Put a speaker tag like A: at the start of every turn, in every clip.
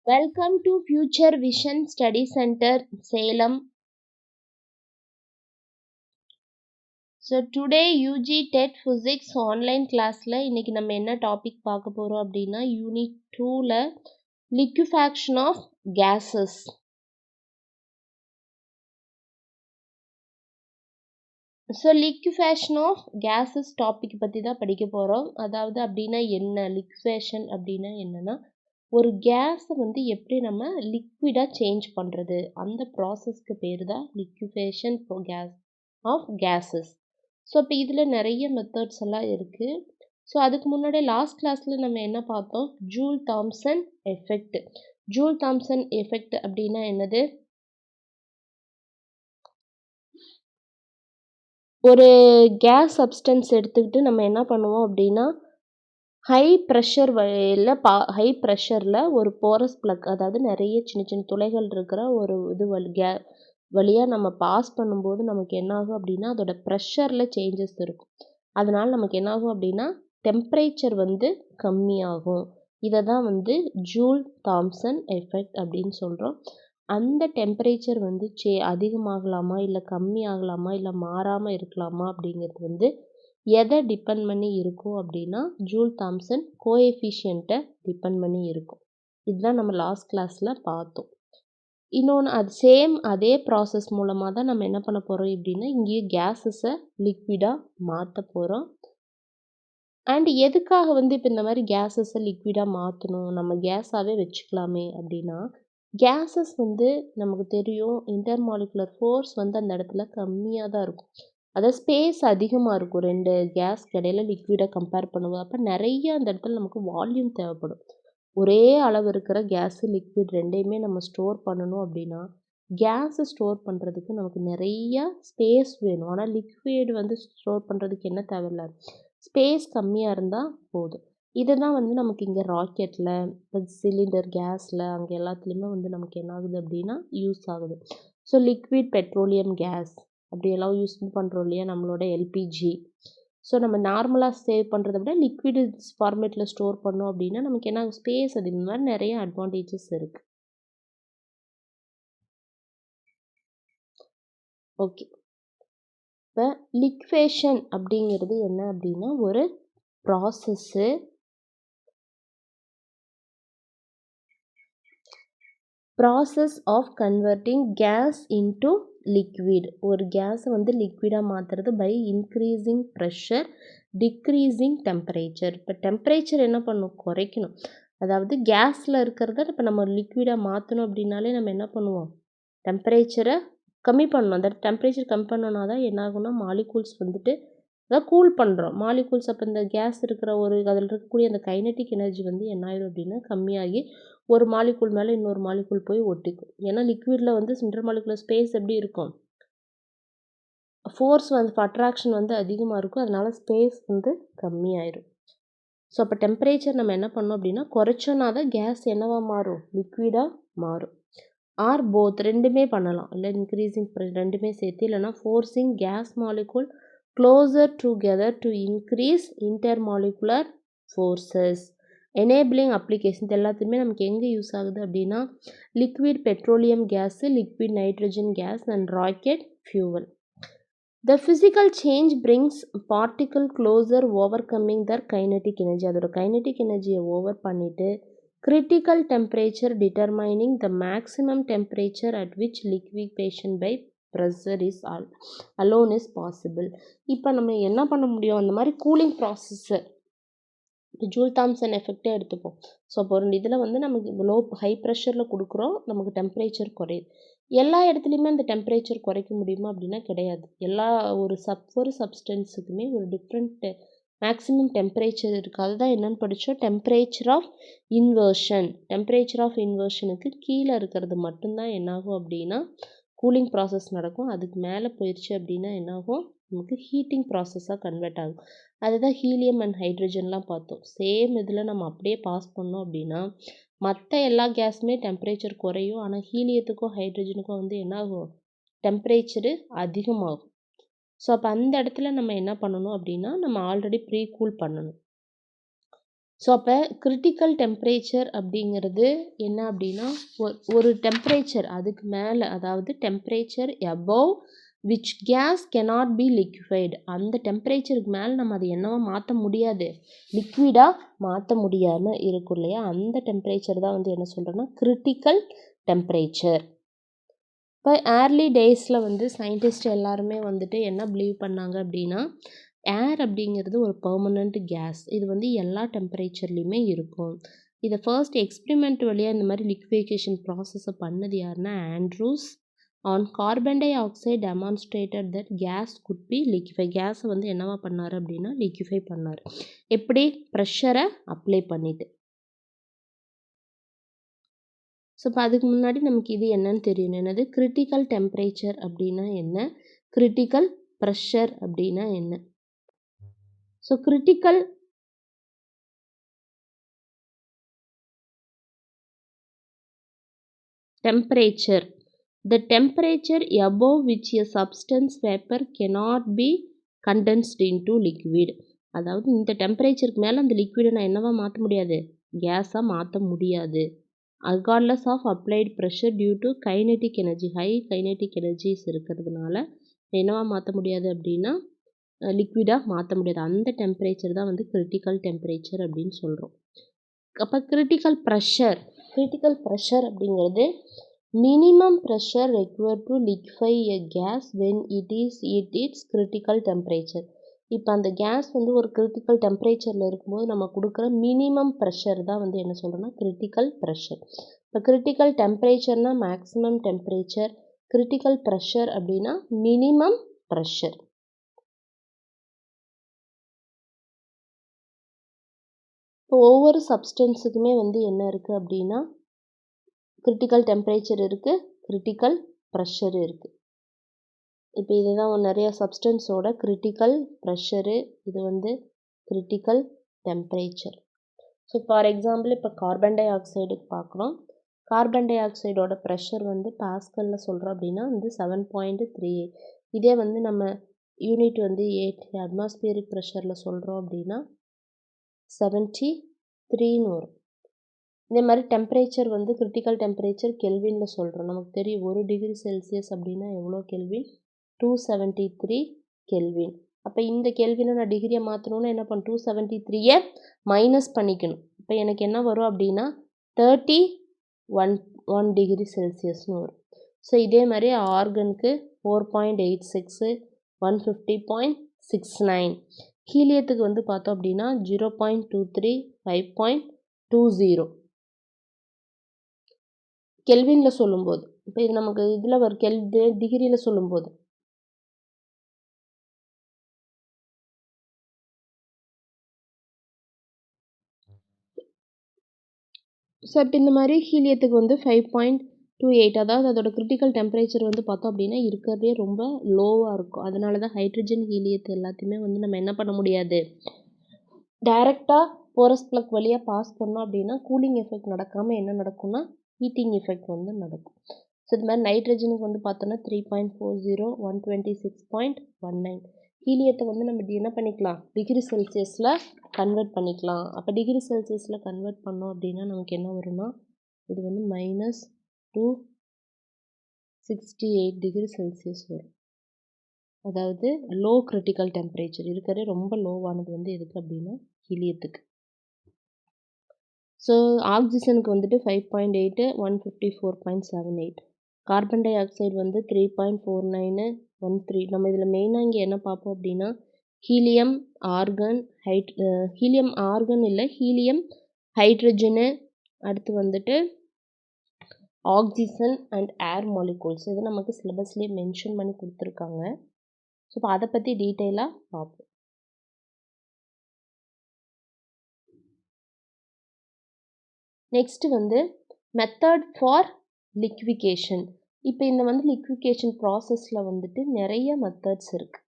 A: Welcome to Future Vision Study Center, Salem. So today UG TET Physics online classல இன்னைக்கு நம்ம என்ன topic பார்க்க போறோம் அப்படின்னா யூனிட் 2ல liquefaction of gases. So liquefaction of gases topic பற்றி தான் படிக்க போகிறோம். அதாவது அப்படின்னா என்ன liquefaction அப்படின்னா என்னன்னா ஒரு கேஸை வந்து எப்படி நம்ம லிக்விடாக சேஞ்ச் பண்ணுறது அந்த ப்ராசஸ்க்கு பேர் தான் லிக்விஃபேஷன் ஆஃப் கேஸஸ். ஸோ இப்போ இதில் நிறைய மெத்தட்ஸ் எல்லாம் இருக்குது. ஸோ அதுக்கு முன்னாடி லாஸ்ட் கிளாஸில் நம்ம என்ன பார்த்தோம், Joule Thomson effect. Joule Thomson effect அப்படின்னா என்னது, ஒரு கேஸ் சப்ஸ்டன்ஸ் எடுத்துக்கிட்டு நம்ம என்ன பண்ணுவோம் அப்படின்னா ஹை ப்ரெஷரில் ஒரு போரஸ் பிளக், அதாவது நிறைய சின்ன சின்ன துளைகள் இருக்கிற ஒரு இது வழியாக நம்ம பாஸ் பண்ணும்போது நமக்கு என்னாகும் அப்படின்னா அதோட ப்ரெஷரில் சேஞ்சஸ் இருக்கும். அதனால் நமக்கு என்னாகும் அப்படின்னா டெம்பரேச்சர் வந்து கம்மியாகும். இதை தான் வந்து ஜூல் தாம்சன் எஃபெக்ட் அப்படின்னு சொல்கிறோம். அந்த டெம்பரேச்சர் வந்து அதிகமாகலாமா இல்லை கம்மியாகலாமா இல்லை மாறாமல் இருக்கலாமா அப்படிங்கிறது வந்து எதை டிபெண்ட் பண்ணி இருக்கும் அப்படின்னா ஜூல் தாம்சன் கோஎஃபிஷியண்ட்டை டிபெண்ட் பண்ணி இருக்கும். இதுதான் நம்ம லாஸ்ட் கிளாஸில் பார்த்தோம். இன்னொன்று அதே ப்ராசஸ் மூலமாக தான் நம்ம என்ன பண்ண போகிறோம் அப்படின்னா இங்கேயும் கேஸஸை லிக்விடாக மாற்ற போகிறோம். அண்ட் எதுக்காக வந்து இப்போ இந்த மாதிரி கேஸஸை லிக்விடாக மாற்றணும், நம்ம கேஸாகவே வச்சுக்கலாமே அப்படின்னா கேஸஸ் வந்து நமக்கு தெரியும் இன்டர்மாலிகுலர் ஃபோர்ஸ் வந்து அந்த இடத்துல கம்மியாக தான் இருக்கும். அதாவது ஸ்பேஸ் அதிகமாக இருக்கும். ரெண்டு கேஸ் இடையில லிக்விடை கம்பேர் பண்ணுவோம். அப்போ நிறைய அந்த இடத்துல நமக்கு வால்யூம் தேவைப்படும். ஒரே அளவு இருக்கிற கேஸு லிக்விட் ரெண்டையுமே நம்ம ஸ்டோர் பண்ணணும் அப்படின்னா கேஸை ஸ்டோர் பண்ணுறதுக்கு நமக்கு நிறைய ஸ்பேஸ் வேணும். ஆனால் லிக்விட் வந்து ஸ்டோர் பண்ணுறதுக்கு என்ன தேவையில்லை, ஸ்பேஸ் கம்மியாக இருந்தால் போதும். இதுதான் வந்து நமக்கு இங்கே ராக்கெட்டில் சிலிண்டர் கேஸில் அங்கே எல்லாத்துலேயுமே வந்து நமக்கு என்ன ஆகுது அப்படின்னா யூஸ் ஆகுது. ஸோ லிக்விட் பெட்ரோலியம் கேஸ் அப்படியெல்லாம் யூஸ் பண்ணுறோம் இல்லையா, நம்மளோட எல்பிஜி. ஸோ நம்ம நார்மலாக சேவ் பண்ணுறத விட லிக்விட் ஃபார்மேட்டில் ஸ்டோர் பண்ணோம் அப்படின்னா நமக்கு என்ன ஸ்பேஸ் அது மாதிரி நிறைய அட்வான்டேஜஸ் இருக்குது. ஓகே, இப்போ லிக்வேஷன் அப்படிங்கிறது என்ன அப்படின்னா ஒரு process. Process of converting gas into liquid. ஒரு கேஸை வந்து லிக்விடாக மாற்றுறது by increasing pressure decreasing temperature. இப்போ டெம்பரேச்சர் என்ன பண்ணும், குறைக்கணும். அதாவது கேஸில் இருக்கிறத இப்போ நம்ம லிக்விடாக மாற்றணும் அப்படின்னாலே நம்ம என்ன பண்ணுவோம், டெம்பரேச்சரை கம்மி பண்ணணும். அந்த டெம்பரேச்சர் கம்மி பண்ணோன்னா தான் என்ன ஆகும்னா மாலிகூல்ஸ் வந்துட்டு அதாவது கூல் பண்ணுறோம் மாலிகூல்ஸ். அப்போ இந்த கேஸ் இருக்கிற அதில் இருக்கக்கூடிய அந்த கைனட்டிக் எனர்ஜி வந்து என்ன ஆயிடும் அப்படின்னா கம்மியாகி ஒரு மாலிகூல் மேலே இன்னொரு மாலிகூல் போய் ஒட்டிக்கும். ஏன்னா லிக்விடில் வந்து இன்டர் மாலிகுலர் ஸ்பேஸ் எப்படி இருக்கும், ஃபோர்ஸ் வந்து அட்ராக்ஷன் வந்து அதிகமாக இருக்கும். அதனால ஸ்பேஸ் வந்து கம்மியாயிடும். ஸோ அப்போ டெம்பரேச்சர் நம்ம என்ன பண்ணோம் அப்படின்னா குறைச்சோன்னா தான் கேஸ் என்னவா மாறும், லிக்விடாக மாறும். ஆர் போத், ரெண்டுமே பண்ணலாம். இல்லை இன்க்ரீஸிங் ரெண்டுமே சேர்த்து, இல்லைனா forcing gas molecule closer together to increase intermolecular forces. Enabling applications எல்லாத்துலேயுமே நமக்கு எங்கே யூஸ் ஆகுது அப்படின்னா liquid petroleum gas, liquid nitrogen gas and rocket fuel. The physical change brings particle closer overcoming their kinetic energy. அதோட kinetic energy over பண்ணிட்டு critical temperature determining the maximum temperature at which liquefaction by pressure is alone is possible. இப்போ நம்ம என்ன பண்ண முடியும், அந்த மாதிரி cooling process joule Thomson எஃபெக்டே எடுத்துப்போம். ஸோ அப்போ ஒரு இதில் வந்து நமக்கு ஹை ப்ரெஷரில் கொடுக்குறோம், நமக்கு டெம்பரேச்சர் குறையுது. எல்லா இடத்துலையுமே அந்த டெம்பரேச்சர் குறைக்க முடியுமா அப்படின்னா கிடையாது. ஒரு சப்ஸ்டன்ஸுக்குமே ஒரு டிஃப்ரெண்ட் மேக்ஸிமம் டெம்பரேச்சர் இருக்குது. அதுதான் என்னென்னு படித்தோம், temperature of inversion. Temperature of இன்வர்ஷனுக்கு கீழே இருக்கிறது மட்டும்தான் என்னாகும் அப்படின்னா கூலிங் ப்ராசஸ் நடக்கும். அதுக்கு மேலே போயிடுச்சு அப்படின்னா என்னாகும், நமக்கு ஹீட்டிங் ப்ராசஸாக கன்வெர்ட் ஆகும். அதுதான் ஹீலியம் அண்ட் ஹைட்ரஜன்லாம் பார்த்தோம். சேம் இதில் நம்ம அப்படியே பாஸ் பண்ணோம் அப்படின்னா மற்ற எல்லா கேஸுமே டெம்பரேச்சர் குறையும். ஆனால் ஹீலியத்துக்கும் ஹைட்ரஜனுக்கும் வந்து என்னாகும், டெம்பரேச்சரு அதிகமாகும். ஸோ அப்போ அந்த இடத்துல நம்ம என்ன பண்ணணும் அப்படின்னா நம்ம ஆல்ரெடி ப்ரீ கூல் பண்ணணும். ஸோ அப்போ கிரிட்டிக்கல் டெம்பரேச்சர் அப்படிங்கிறது என்ன அப்படின்னா ஒரு டெம்பரேச்சர் அதுக்கு மேலே, அதாவது temperature above which gas cannot be liquefied, அந்த டெம்பரேச்சருக்கு மேலே நம்ம அது என்னவா மாற்ற முடியாது, லிக்விடாக மாற்ற முடியாமல் இருக்கும் இல்லையா, அந்த டெம்பரேச்சர் தான் வந்து என்ன சொல்கிறோன்னா கிரிட்டிக்கல் டெம்பரேச்சர். இப்போ ஏர்லி டேஸில் வந்து சயின்டிஸ்ட் எல்லாருமே வந்துட்டு என்ன பிலீவ் பண்ணாங்க அப்படின்னா, ஏர் அப்படிங்கிறது ஒரு பெர்மனண்ட் கேஸ், இது வந்து எல்லா டெம்பரேச்சர்லேயுமே இருக்கும். இதை ஃபர்ஸ்ட் எக்ஸ்பிரிமெண்ட் வழியாக இந்த மாதிரி லிக்விஃபிகேஷன் ப்ராசஸை பண்ணது யாருன்னா Andrews. On carbon dioxide demonstrated that gas could be liquefy, கேஸை வந்து என்னவா பண்ணார் அப்படின்னா லிக்விஃபை பண்ணார். எப்படி? ப்ரெஷரை அப்ளை பண்ணிட்டு. ஸோ இப்போ அதுக்கு முன்னாடி நமக்கு இது என்னன்னு தெரியணும், என்னது கிரிட்டிக்கல் டெம்பரேச்சர் அப்படின்னா என்ன, கிரிட்டிக்கல் ப்ரெஷர் அப்படின்னா என்ன. So critical temperature, the temperature above which a substance vapor cannot be condensed into liquid, அதாவது இந்த டெம்பரேச்சருக்கு மேலே அந்த லிக்விடை நான் என்னவா மாற்ற முடியாது, கேஸாக மாற்ற முடியாது. regardless of applied pressure due to kinetic energy, high kinetic energies இருக்கிறதுனால என்னவா மாற்ற முடியாது அப்படின்னா லிக்விடாக மாற்ற முடியாது. அந்த டெம்பரேச்சர் தான் வந்து கிரிட்டிக்கல் டெம்பரேச்சர் அப்படின்னு சொல்கிறோம். அப்போ கிரிட்டிக்கல் ப்ரெஷர் அப்படிங்கிறது minimum pressure required to liquefy a gas when it is its critical temperature. இப்போ அந்த கேஸ் வந்து ஒரு கிரிட்டிக்கல் டெம்பரேச்சரில் இருக்கும்போது நம்ம கொடுக்குற மினிமம் ப்ரெஷர் தான் வந்து என்ன சொல்கிறோன்னா கிரிட்டிக்கல் ப்ரெஷர். இப்போ கிரிட்டிக்கல் டெம்பரேச்சர்னால் மேக்ஸிமம் டெம்பரேச்சர், கிரிட்டிக்கல் ப்ரெஷர் அப்படின்னா மினிமம் ப்ரெஷர். இப்போ ஒவ்வொரு சப்ஸ்டன்ஸுக்குமே வந்து என்ன இருக்குது அப்படின்னா கிரிட்டிக்கல் டெம்பரேச்சர் இருக்குது, கிரிட்டிக்கல் ப்ரெஷர் இருக்குது. இப்போ இதுதான் நிறைய சப்ஸ்டன்ஸோட கிரிட்டிக்கல் ப்ரெஷரு, இது வந்து critical temperature. So for example இப்போ கார்பன் டை ஆக்சைடுக்கு பார்க்குறோம். கார்பன் டை ஆக்சைடோட ப்ரெஷர் வந்து பாஸ்கலில் சொல்கிறோம் அப்படின்னா வந்து 7.38. இதே வந்து நம்ம யூனிட் வந்து 8 அட்மாஸ்பியரிக் ப்ரெஷரில் சொல்கிறோம் அப்படின்னா 73ன்னு வரும். இதே மாதிரி டெம்பரேச்சர் வந்து கிரிட்டிக்கல் டெம்பரேச்சர் கெல்வினில் சொல்கிறோம். நமக்கு தெரியும் 1 டிகிரி செல்சியஸ் அப்படின்னா எவ்வளோ கெல்வின், 273 கெல்வின். அப்போ இந்த கெல்வினை நான் டிகிரியை மாற்றணுன்னா என்ன பண்ண, 273 மைனஸ் பண்ணிக்கணும். இப்போ எனக்கு என்ன வரும் அப்படின்னா 31 டிகிரி செல்சியஸ்னு வரும். ஸோ இதே மாதிரி ஆர்கனுக்கு 4.86, 150.69. ஹீலியத்துக்கு வந்து பார்த்தோம் அப்படின்னா 0.23, 5.20 கெல்வினில் சொல்லும்போது. இப்போ இது நமக்கு இதில் ஒரு டிகிரியில் சொல்லும்போது ஸோ இப்போ இந்த மாதிரி ஹீலியத்துக்கு வந்து 5.28, அதாவது அதோட கிரிட்டிக்கல் டெம்பரேச்சர் வந்து பார்த்தோம் அப்படின்னா இருக்கிறதே ரொம்ப லோவாக இருக்கும். அதனால தான் ஹைட்ரஜன் ஹீலியத்தை எல்லாத்தையுமே வந்து நம்ம என்ன பண்ண முடியாது, டைரெக்டாக போரஸ் பிளக் வழியாக பாஸ் பண்ணோம் அப்படின்னா கூலிங் எஃபெக்ட் நடக்காமல் என்ன நடக்கும்னா ஹீட்டிங் எஃபெக்ட் வந்து நடக்கும். ஸோ இது மாதிரி நைட்ரஜனுக்கு வந்து பார்த்தோன்னா 3.40, 126.19. ஹீலியத்தை வந்து நம்ம என்ன பண்ணிக்கலாம், டிகிரி செல்சியஸில் கன்வெர்ட் பண்ணிக்கலாம். அப்போ டிகிரி செல்சியஸில் கன்வெர்ட் பண்ணோம் அப்படின்னா நமக்கு என்ன வரும்னா இது வந்து -268 டிகிரி செல்சியஸ் வரும். அதாவது லோ கிரிட்டிக்கல் டெம்பரேச்சர் இருக்கிறது ரொம்ப லோவானது வந்து எதுக்கு அப்படின்னா ஹீலியத்துக்கு. ஸோ ஆக்சிஜனுக்கு வந்துட்டு 5.8, 154.78. கார்பன் டை ஆக்சைடு வந்து 3.49, 13. நம்ம இதில் மெயினாக இங்கே என்ன பார்ப்போம் அப்படின்னா ஹீலியம் ஆர்கன், ஹீலியம் ஆர்கன் இல்லை, ஹீலியம் ஹைட்ரஜனு, அடுத்து வந்துட்டு ஆக்சிஜன் அண்ட் ஏர் மாலிகூல்ஸ். இது நமக்கு சிலபஸ்லேயே மென்ஷன் பண்ணி கொடுத்துருக்காங்க. ஸோ இப்போ அதை பற்றி டீட்டெயிலாக பார்ப்போம். நெக்ஸ்ட்டு வந்து மெத்தட் ஃபார் லிக்விஃபிகேஷன். இப்போ இந்த வந்து லிக்விஃபிகேஷன் ப்ராசஸில் வந்துட்டு நிறைய மெத்தட்ஸ் இருக்குது.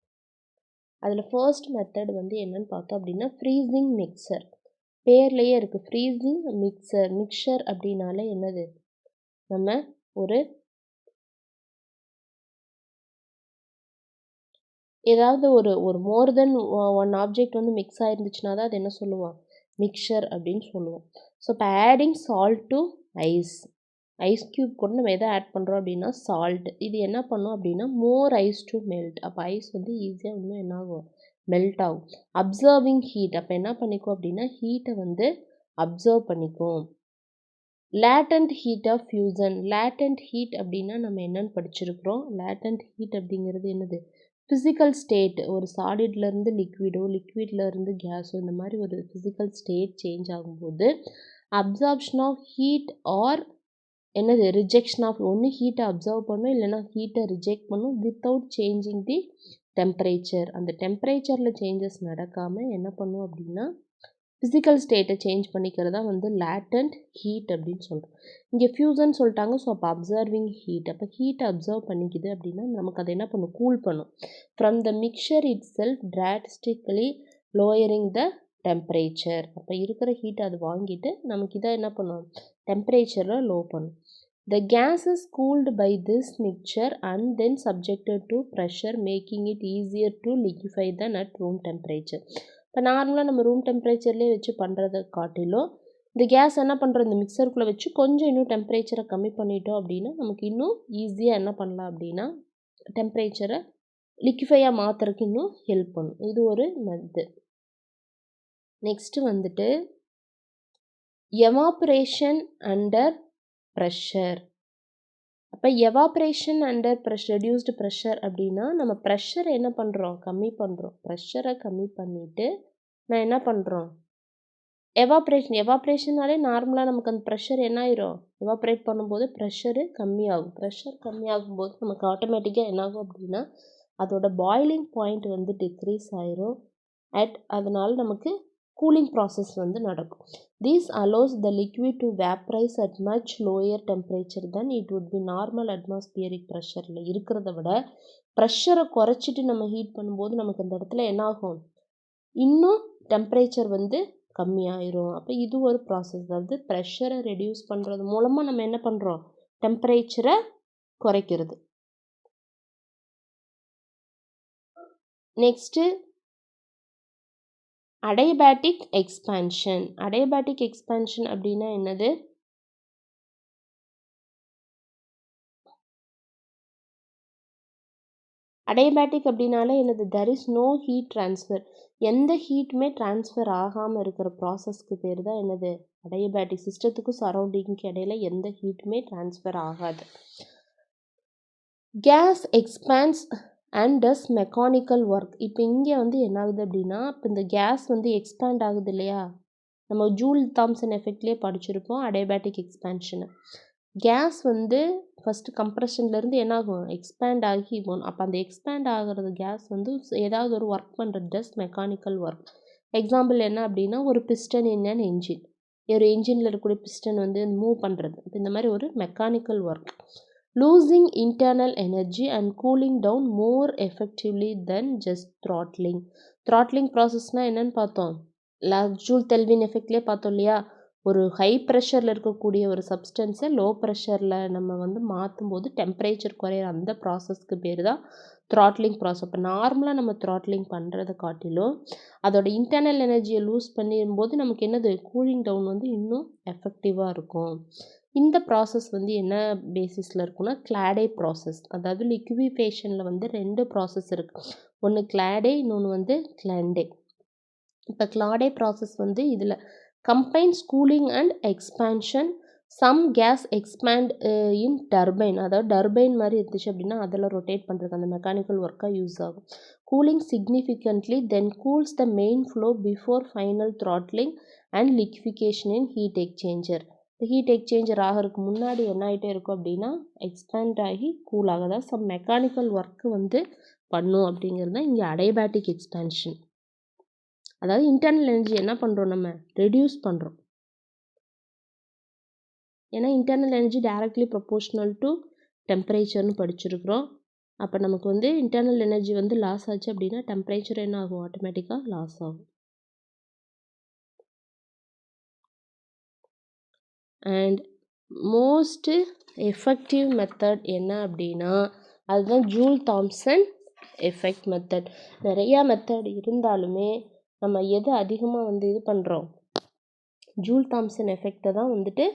A: அதில் ஃபர்ஸ்ட் மெத்தட் வந்து என்னன்னு பார்த்தோம் அப்படின்னா ஃப்ரீசிங் மிக்சர். பேர்லேயே இருக்குது ஃப்ரீசிங் மிக்சர் அப்படின்னாலே என்னது, நம்ம ஒரு ஏதாவது ஒரு மோர் தென் ஒன் ஆப்ஜெக்ட் வந்து மிக்ஸ் ஆயிருந்துச்சுன்னா தான் அது என்ன சொல்லுவோம், மிக்சர் அப்படின்னு சொல்லுவோம். ஸோ இப்போ adding salt to ice, ice cube கூட நம்ம எதை ஆட் பண்ணுறோம் அப்படின்னா சால்ட். இது என்ன பண்ணும் அப்படின்னா மோர் ஐஸ் டு மெல்ட். அப்போ ஐஸ் வந்து ஈஸியாக இன்னும் என்ன ஆகும், மெல்ட் ஆகும். அப்சர்விங் ஹீட், அப்போ என்ன பண்ணிக்கும் அப்படின்னா ஹீட்டை வந்து அப்சர்வ் பண்ணிக்கும். Latent heat of fusion. Latent heat அப்படின்னா நம்ம என்னன்னு படிச்சிருக்கிறோம். லேட்டன்ட் ஹீட் அப்படிங்கிறது என்னது, ஃபிசிக்கல் ஸ்டேட், ஒரு சாலிட்லேருந்து லிக்விடோ லிக்விட்லேருந்து கேஸோ இந்த மாதிரி ஒரு ஃபிசிக்கல் ஸ்டேட் சேஞ்ச் ஆகும்போது அப்சார்ப்ஷன் ஆஃப் ஹீட் ஆர் என்னது ரிஜெக்ஷன் ஆஃப், ஒன்று ஹீட்டை அப்சர்வ் பண்ணும் இல்லைன்னா ஹீட்டை ரிஜெக்ட் பண்ணும் வித்தவுட் சேஞ்சிங் தி டெம்பரேச்சர். அந்த டெம்பரேச்சரில் சேஞ்சஸ் நடக்காமல் என்ன பண்ணும் அப்படின்னா ஃபிசிக்கல் ஸ்டேட்டை சேஞ்ச் பண்ணிக்கிறதா வந்து லேட்டன்ட் ஹீட் அப்படின்னு சொல்கிறோம். இங்கே ஃபியூசன் சொல்லிட்டாங்க. ஸோ அப்போ அப்சர்விங் ஹீட், அப்போ ஹீட்டை அப்சர்வ் பண்ணிக்குது அப்படின்னா நமக்கு அதை என்ன பண்ணும், கூல் பண்ணும். From the mixer it self drastically lowering the temperature. அப்போ இருக்கிற ஹீட்டை அது வாங்கிட்டு நமக்கு இதை என்ன பண்ணும், டெம்பரேச்சரை லோ பண்ணும். The gas is cooled by this mixture and then subjected to pressure, making it easier to liquefy than at room temperature. இப்போ நார்மலாக நம்ம ரூம் டெம்பரேச்சர்லேயே வச்சு பண்ணுறதை காட்டிலும் இந்த கேஸ் என்ன பண்ணுறோம், இந்த மிக்சருக்குள்ளே வச்சு கொஞ்சம் இன்னும் டெம்பரேச்சரை கம்மி பண்ணிட்டோம் அப்படின்னா நமக்கு இன்னும் ஈஸியாக என்ன பண்ணலாம் அப்படின்னா டெம்பரேச்சரை லிக்விஃபையாக மாற்றுறதுக்கு இன்னும் ஹெல்ப் பண்ணும். இது ஒரு மெத்தட். நெக்ஸ்ட்டு வந்துட்டு எவாப்ரேஷன் அண்டர் ப்ரெஷர். அப்போ எவாப்ரேஷன் அண்டர் ரெடியூஸ்டு ப்ரெஷர் அப்படின்னா நம்ம ப்ரெஷரை என்ன பண்ணுறோம், கம்மி பண்ணுறோம். ப்ரெஷரை கம்மி பண்ணிவிட்டு நான் என்ன பண்ணுறோம், எவாப்ரேஷனாலே நார்மலாக நமக்கு அந்த ப்ரெஷர் என்ன ஆயிரும், எவாப்ரேட் பண்ணும்போது ப்ரெஷரு கம்மியாகும். ப்ரெஷர் கம்மியாகும்போது நமக்கு ஆட்டோமேட்டிக்காக என்னாகும் அப்படின்னா அதோட பாய்லிங் பாயிண்ட் வந்து டிக்ரீஸ் ஆயிரும். அதனால் நமக்கு கூலிங் ப்ராசஸ் வந்து நடக்கும். This allows the liquid to vaporize at much lower temperature than it would be normal atmospheric pressureல இருக்கிறத விட ப்ரெஷரை குறைச்சிட்டு நம்ம ஹீட் பண்ணும்போது நமக்கு அந்த இடத்துல என்ன ஆகும், இன்னும் டெம்பரேச்சர் வந்து கம்மியாயிரும். அப்போ இது ஒரு ப்ராசஸ். அதாவது ப்ரெஷரை ரெடியூஸ் பண்ணுறது மூலமாக நம்ம என்ன பண்ணுறோம், டெம்பரேச்சரை குறைக்கிறது. Next adiabatic expansion. Adiabatic expansion அப்படின்னா என்னது, அடையபேட்டிக் அப்படின்னாலே என்னது, there is no heat transfer. எந்த ஹீட்டுமே ட்ரான்ஸ்ஃபர் ஆகாமல் இருக்கிற ப்ராசஸ்க்கு பேர் தான் என்னது, அடையபேட்டிக். சிஸ்டத்துக்கும் சரௌண்டிங்க்கு இடையில எந்த ஹீட்டுமே ட்ரான்ஸ்ஃபர் ஆகாது. Gas expands and does mechanical work. இப்போ இங்கே வந்து என்ன ஆகுது அப்படின்னா, இப்போ இந்த கேஸ் வந்து எக்ஸ்பேண்ட் ஆகுது இல்லையா, நம்ம ஜூல் தாம்சன் எஃபெக்ட்லேயே படிச்சிருப்போம் அடையபேட்டிக் எக்ஸ்பான்ஷனை. கேஸ் வந்து ஃபஸ்ட்டு கம்ப்ரெஷன்லேருந்து என்ன ஆகும், எக்ஸ்பேண்ட் ஆகி போகணும். அப்போ அந்த எக்ஸ்பேண்ட் ஆகிறது கேஸ் வந்து ஏதாவது ஒரு ஒர்க் பண்ணுறது, டஸ் மெக்கானிக்கல் ஒர்க். எக்ஸாம்பிள் என்ன அப்படின்னா ஒரு பிஸ்டன் இன் அன் என்ஜின், ஒரு என்ஜினில் இருக்கக்கூடிய பிஸ்டன் வந்து மூவ் பண்ணுறது, இந்த மாதிரி ஒரு mechanical work. Losing internal energy and cooling down more effectively then just throttling. Throttling ப்ராசஸ்னால் என்னென்னு பார்த்தோம், ஜூல் கெல்வின் எஃபெக்ட்லேயே பார்த்தோம் இல்லையா, ஒரு ஹை ப்ரெஷரில் இருக்கக்கூடிய ஒரு சப்ஸ்டன்ஸை லோ ப்ரெஷரில் நம்ம வந்து மாற்றும் போது டெம்பரேச்சர் குறையிற அந்த ப்ராசஸ்க்கு பேர் தான் த்ராட்லிங் ப்ராசஸ். இப்போ நார்மலாக நம்ம த்ராட்லிங் பண்ணுறதை காட்டிலும் அதோட இன்டர்னல் எனர்ஜியை லூஸ் பண்ணிடும்போது நமக்கு என்னது, கூலிங் டவுன் வந்து இன்னும் எஃபெக்டிவாக இருக்கும். இந்த ப்ராசஸ் வந்து என்ன பேசிஸில் இருக்குன்னா கிளாடே ப்ராசஸ். அதாவது லிக்விஃபேஷனில் வந்து 2 ப்ராசஸ் இருக்குது, ஒன்று கிளாடே, இன்னொன்று வந்து கிளாண்டே. இப்போ கிளாடே ப்ராசஸ் வந்து இதில் combines cooling and expansion. Some gas expand in turbine, அதாவது டர்பைன் மாதிரி இருந்துச்சு அப்படின்னா அதில் ரொட்டேட் பண்ணுறதுக்கு அந்த மெக்கானிக்கல் ஒர்க்காக யூஸ் ஆகும். Cooling significantly then cools the main flow before final throttling and liquefaction in heat exchanger. Heat exchanger ஆகிறதுக்கு முன்னாடி என்ன ஆகிட்டே இருக்கும் அப்படின்னா எக்ஸ்பேண்ட் ஆகி கூல் ஆகுதா சம் மெக்கானிக்கல் ஒர்க்கு வந்து பண்ணும். அப்படிங்கிறது தான் இங்கே அடையபேட்டிக் எக்ஸ்பான்ஷன். அதாவது இன்டர்னல் எனர்ஜி என்ன பண்ணுறோம், நம்ம ரெடியூஸ் பண்ணுறோம். ஏன்னா internal energy directly proportional to டெம்பரேச்சர்னு படிச்சிருக்கிறோம். அப்போ நமக்கு வந்து இன்டர்னல் எனர்ஜி வந்து லாஸ் ஆச்சு அப்படின்னா டெம்பரேச்சர் என்ன ஆகும், ஆட்டோமேட்டிக்காக லாஸ் ஆகும். அண்ட் மோஸ்ட் எஃபெக்டிவ் மெத்தட் என்ன அப்படின்னா அதுதான் ஜூல் தாம்சன் எஃபெக்ட் மெத்தட். நிறையா மெத்தட் இருந்தாலுமே நம்ம எது அதிகமாக வந்து இது பண்ணுறோம், ஜூல் தாம்சன் எஃபெக்டை தான் வந்துட்டு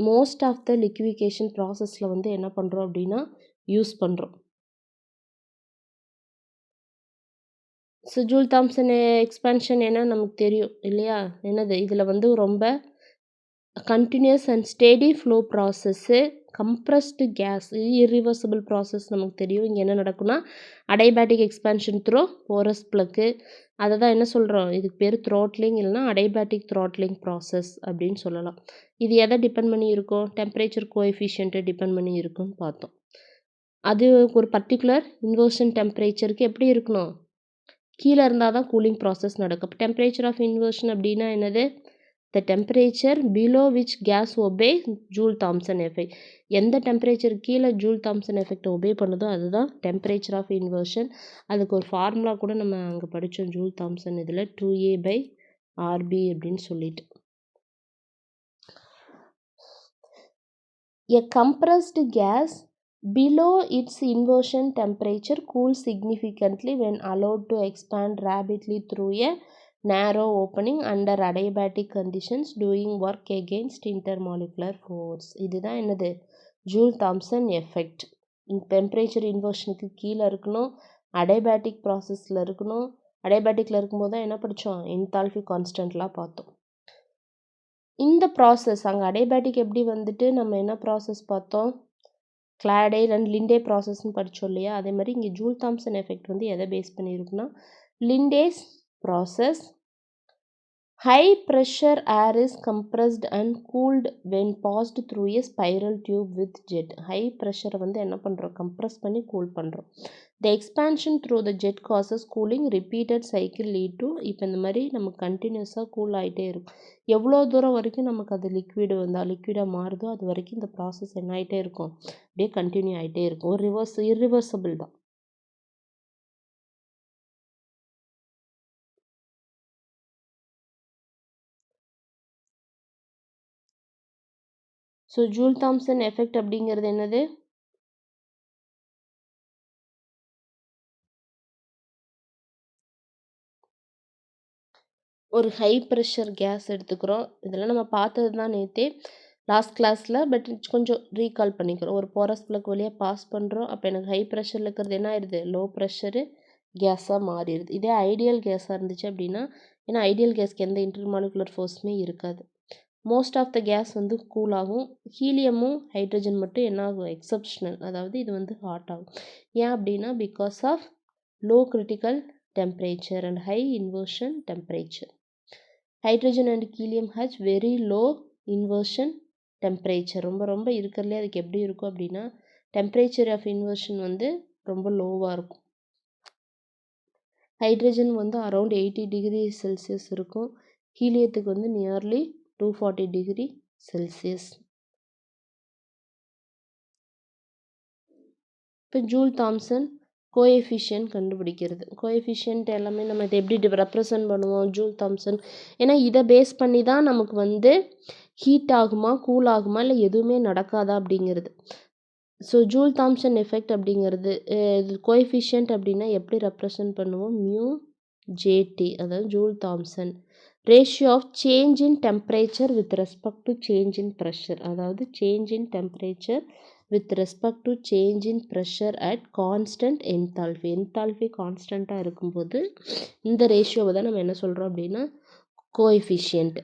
A: மோஸ்ட் ஆஃப் த லிக்விஃபிகேஷன் ப்ராசஸில் வந்து என்ன பண்ணுறோம் அப்படின்னா யூஸ் பண்ணுறோம். ஸோ ஜூல் தாம்சன் எக்ஸ்பேன்ஷன் என்ன நமக்கு தெரியும் இல்லையா? என்னது இதில் வந்து ரொம்ப continuous and steady flow process, compressed gas, irreversible process நமக்கு தெரியும். இங்கே என்ன நடக்கும்னா adiabatic expansion through porous plug, அதை தான் என்ன சொல்கிறோம், இதுக்கு பேர் த்ரோட்லிங் இல்லைனா அடைபேட்டிக் த்ரோட்லிங் ப்ராசஸ் அப்படின்னு சொல்லலாம். இது எதை டிபெண்ட் பண்ணி இருக்கும்? டெம்பரேச்சர் கோஎஃபிஷியன்ட்டை டிபெண்ட் பண்ணி இருக்குன்னு பார்த்தோம். அது ஒரு பர்டிகுலர் இன்வர்ஷன் டெம்பரேச்சருக்கு எப்படி இருக்கணும்? கீழே இருந்தால் தான் கூலிங் ப்ராசஸ் நடக்கும். இப்போ டெம்பரேச்சர் ஆஃப் இன்வர்ஷன் அப்படின்னா என்னது? The temperature below which gas obey Joule Thomson effect. எந்த டெம்பரேச்சர் கீழே ஜூல் தாம்சன் எஃபெக்ட் ஒபே பண்ணுதோ அதுதான் டெம்பரேச்சர் ஆஃப் இன்வர்ஷன். அதுக்கு ஒரு ஃபார்முலா கூட நம்ம அங்கே படித்தோம் ஜூல் தாம்சன் இதில் 2A/RB அப்படின்னு சொல்லிட்டு. A compressed gas below its inversion temperature cools significantly when allowed to expand rapidly through a narrow opening under adiabatic conditions doing work against intermolecular force. இதுதான் என்னது? Joule Thomson effect. டெம்பரேச்சர் இன்வர்ஷனுக்கு கீழே இருக்கணும், அடைபேட்டிக் ப்ராசஸில் இருக்கணும். அடைபேட்டிக்கில் இருக்கும்போது தான் என்ன படித்தோம்? என்தால்பி கான்ஸ்டன்ட்லாம் பார்த்தோம். இந்த ப்ராசஸ் அங்கே அடைபேட்டிக் எப்படி வந்துட்டு நம்ம என்ன ப்ராசஸ் பார்த்தோம்? கிளாடே அண்ட் லிண்டே ப்ராசஸ்ன்னு படித்தோம் இல்லையா? அதே மாதிரி இங்கே ஜூல் தாம்சன் எஃபெக்ட் வந்து எதை பேஸ் பண்ணியிருக்குன்னா Linde's process. High pressure air is compressed and cooled when passed through a spiral tube with jet. High ப்ரெஷரை வந்து என்ன பண்ணுறோம்? கம்ப்ரஸ் பண்ணி கூல் பண்ணுறோம். The expansion through the jet causes cooling repeated cycle lead to. இப்போ இந்த மாதிரி நமக்கு கண்டினியூஸாக கூல் ஆகிட்டே இருக்கும். எவ்வளோ தூரம் வரைக்கும் நமக்கு அது லிக்விடாக மாறுதோ அது வரைக்கும் இந்த ப்ராசஸ் என்ன ஆகிட்டே இருக்கும்? அப்படியே கண்டினியூ ஆகிட்டே இருக்கும். ஒரு இர்ரிவர்சிபிள் தான். ஸோ ஜூல் தாம்சன் எஃபெக்ட் அப்படிங்கிறது என்னது? ஒரு ஹை ப்ரெஷர் கேஸ் எடுத்துக்கிறோம். இதெல்லாம் நம்ம பார்த்தது தான் நேற்றே லாஸ்ட் கிளாஸில். பட் கொஞ்சம் ரீகால் பண்ணிக்கிறோம். ஒரு போரஸ் ப்ளக் வழியாக பாஸ் பண்ணுறோம். அப்போ எனக்கு ஹை ப்ரெஷரில் இருக்கிறது என்ன ஆயிடுது? லோ ப்ரெஷரு கேஸாக மாறிடுது. இதே ஐடியல் கேஸாக இருந்துச்சு அப்படின்னா, ஏன்னா ஐடியல் கேஸ்க்கு எந்த இன்டர்மாலிகுலர் ஃபோர்ஸுமே இருக்காது. மோஸ்ட் ஆஃப் த கேஸ் வந்து கூல் ஆகும். ஹீலியமும் ஹைட்ரஜன் மட்டும் என்ன ஆகும்? எக்ஸப்ஷனல், அதாவது இது வந்து ஹாட் ஆகும். ஏன் அப்படின்னா because of low critical temperature and high inversion temperature. Hydrogen and helium has very low inversion temperature. ரொம்ப இருக்கிறதுலே அதுக்கு எப்படி இருக்கும் அப்படின்னா டெம்பரேச்சர் ஆஃப் இன்வர்ஷன் வந்து ரொம்ப லோவாக இருக்கும். ஹைட்ரஜன் வந்து அரௌண்ட் 80 டிகிரி செல்சியஸ் இருக்கும். ஹீலியத்துக்கு வந்து நியர்லி 240 டிகிரி செல்சியஸ். இப்போ ஜூல் தாம்சன் கோஎஃபிஷியன்ட் கண்டுபிடிக்கிறது. கோஎஃபிஷியன்ட் எல்லாமே நம்ம இதை எப்படி ரெப்ரசன்ட் பண்ணுவோம்? Joule Thomson. ஏன்னா இதை பேஸ் பண்ணி தான் நமக்கு வந்து ஹீட் ஆகுமா கூல் ஆகுமா இல்லை எதுவுமே நடக்காதா அப்படிங்கிறது. ஸோ ஜூல் தாம்சன் எஃபெக்ட் அப்படிங்கிறது கோஎஃபிஷியன்ட் அப்படின்னா எப்படி ரெப்ரசன்ட் பண்ணுவோம்? மியூ ஜேடி, அதாவது Joule Thomson ratio of change in temperature with respect to change in pressure. அதாவது change in temperature with respect to change in pressure at constant enthalpy. Enthalpy கான்ஸ்டண்ட்டாக இருக்கும்போது இந்த ரேஷியோவை தான் நம்ம என்ன சொல்கிறோம் அப்படின்னா கோஎஃபிஷியன்ட்.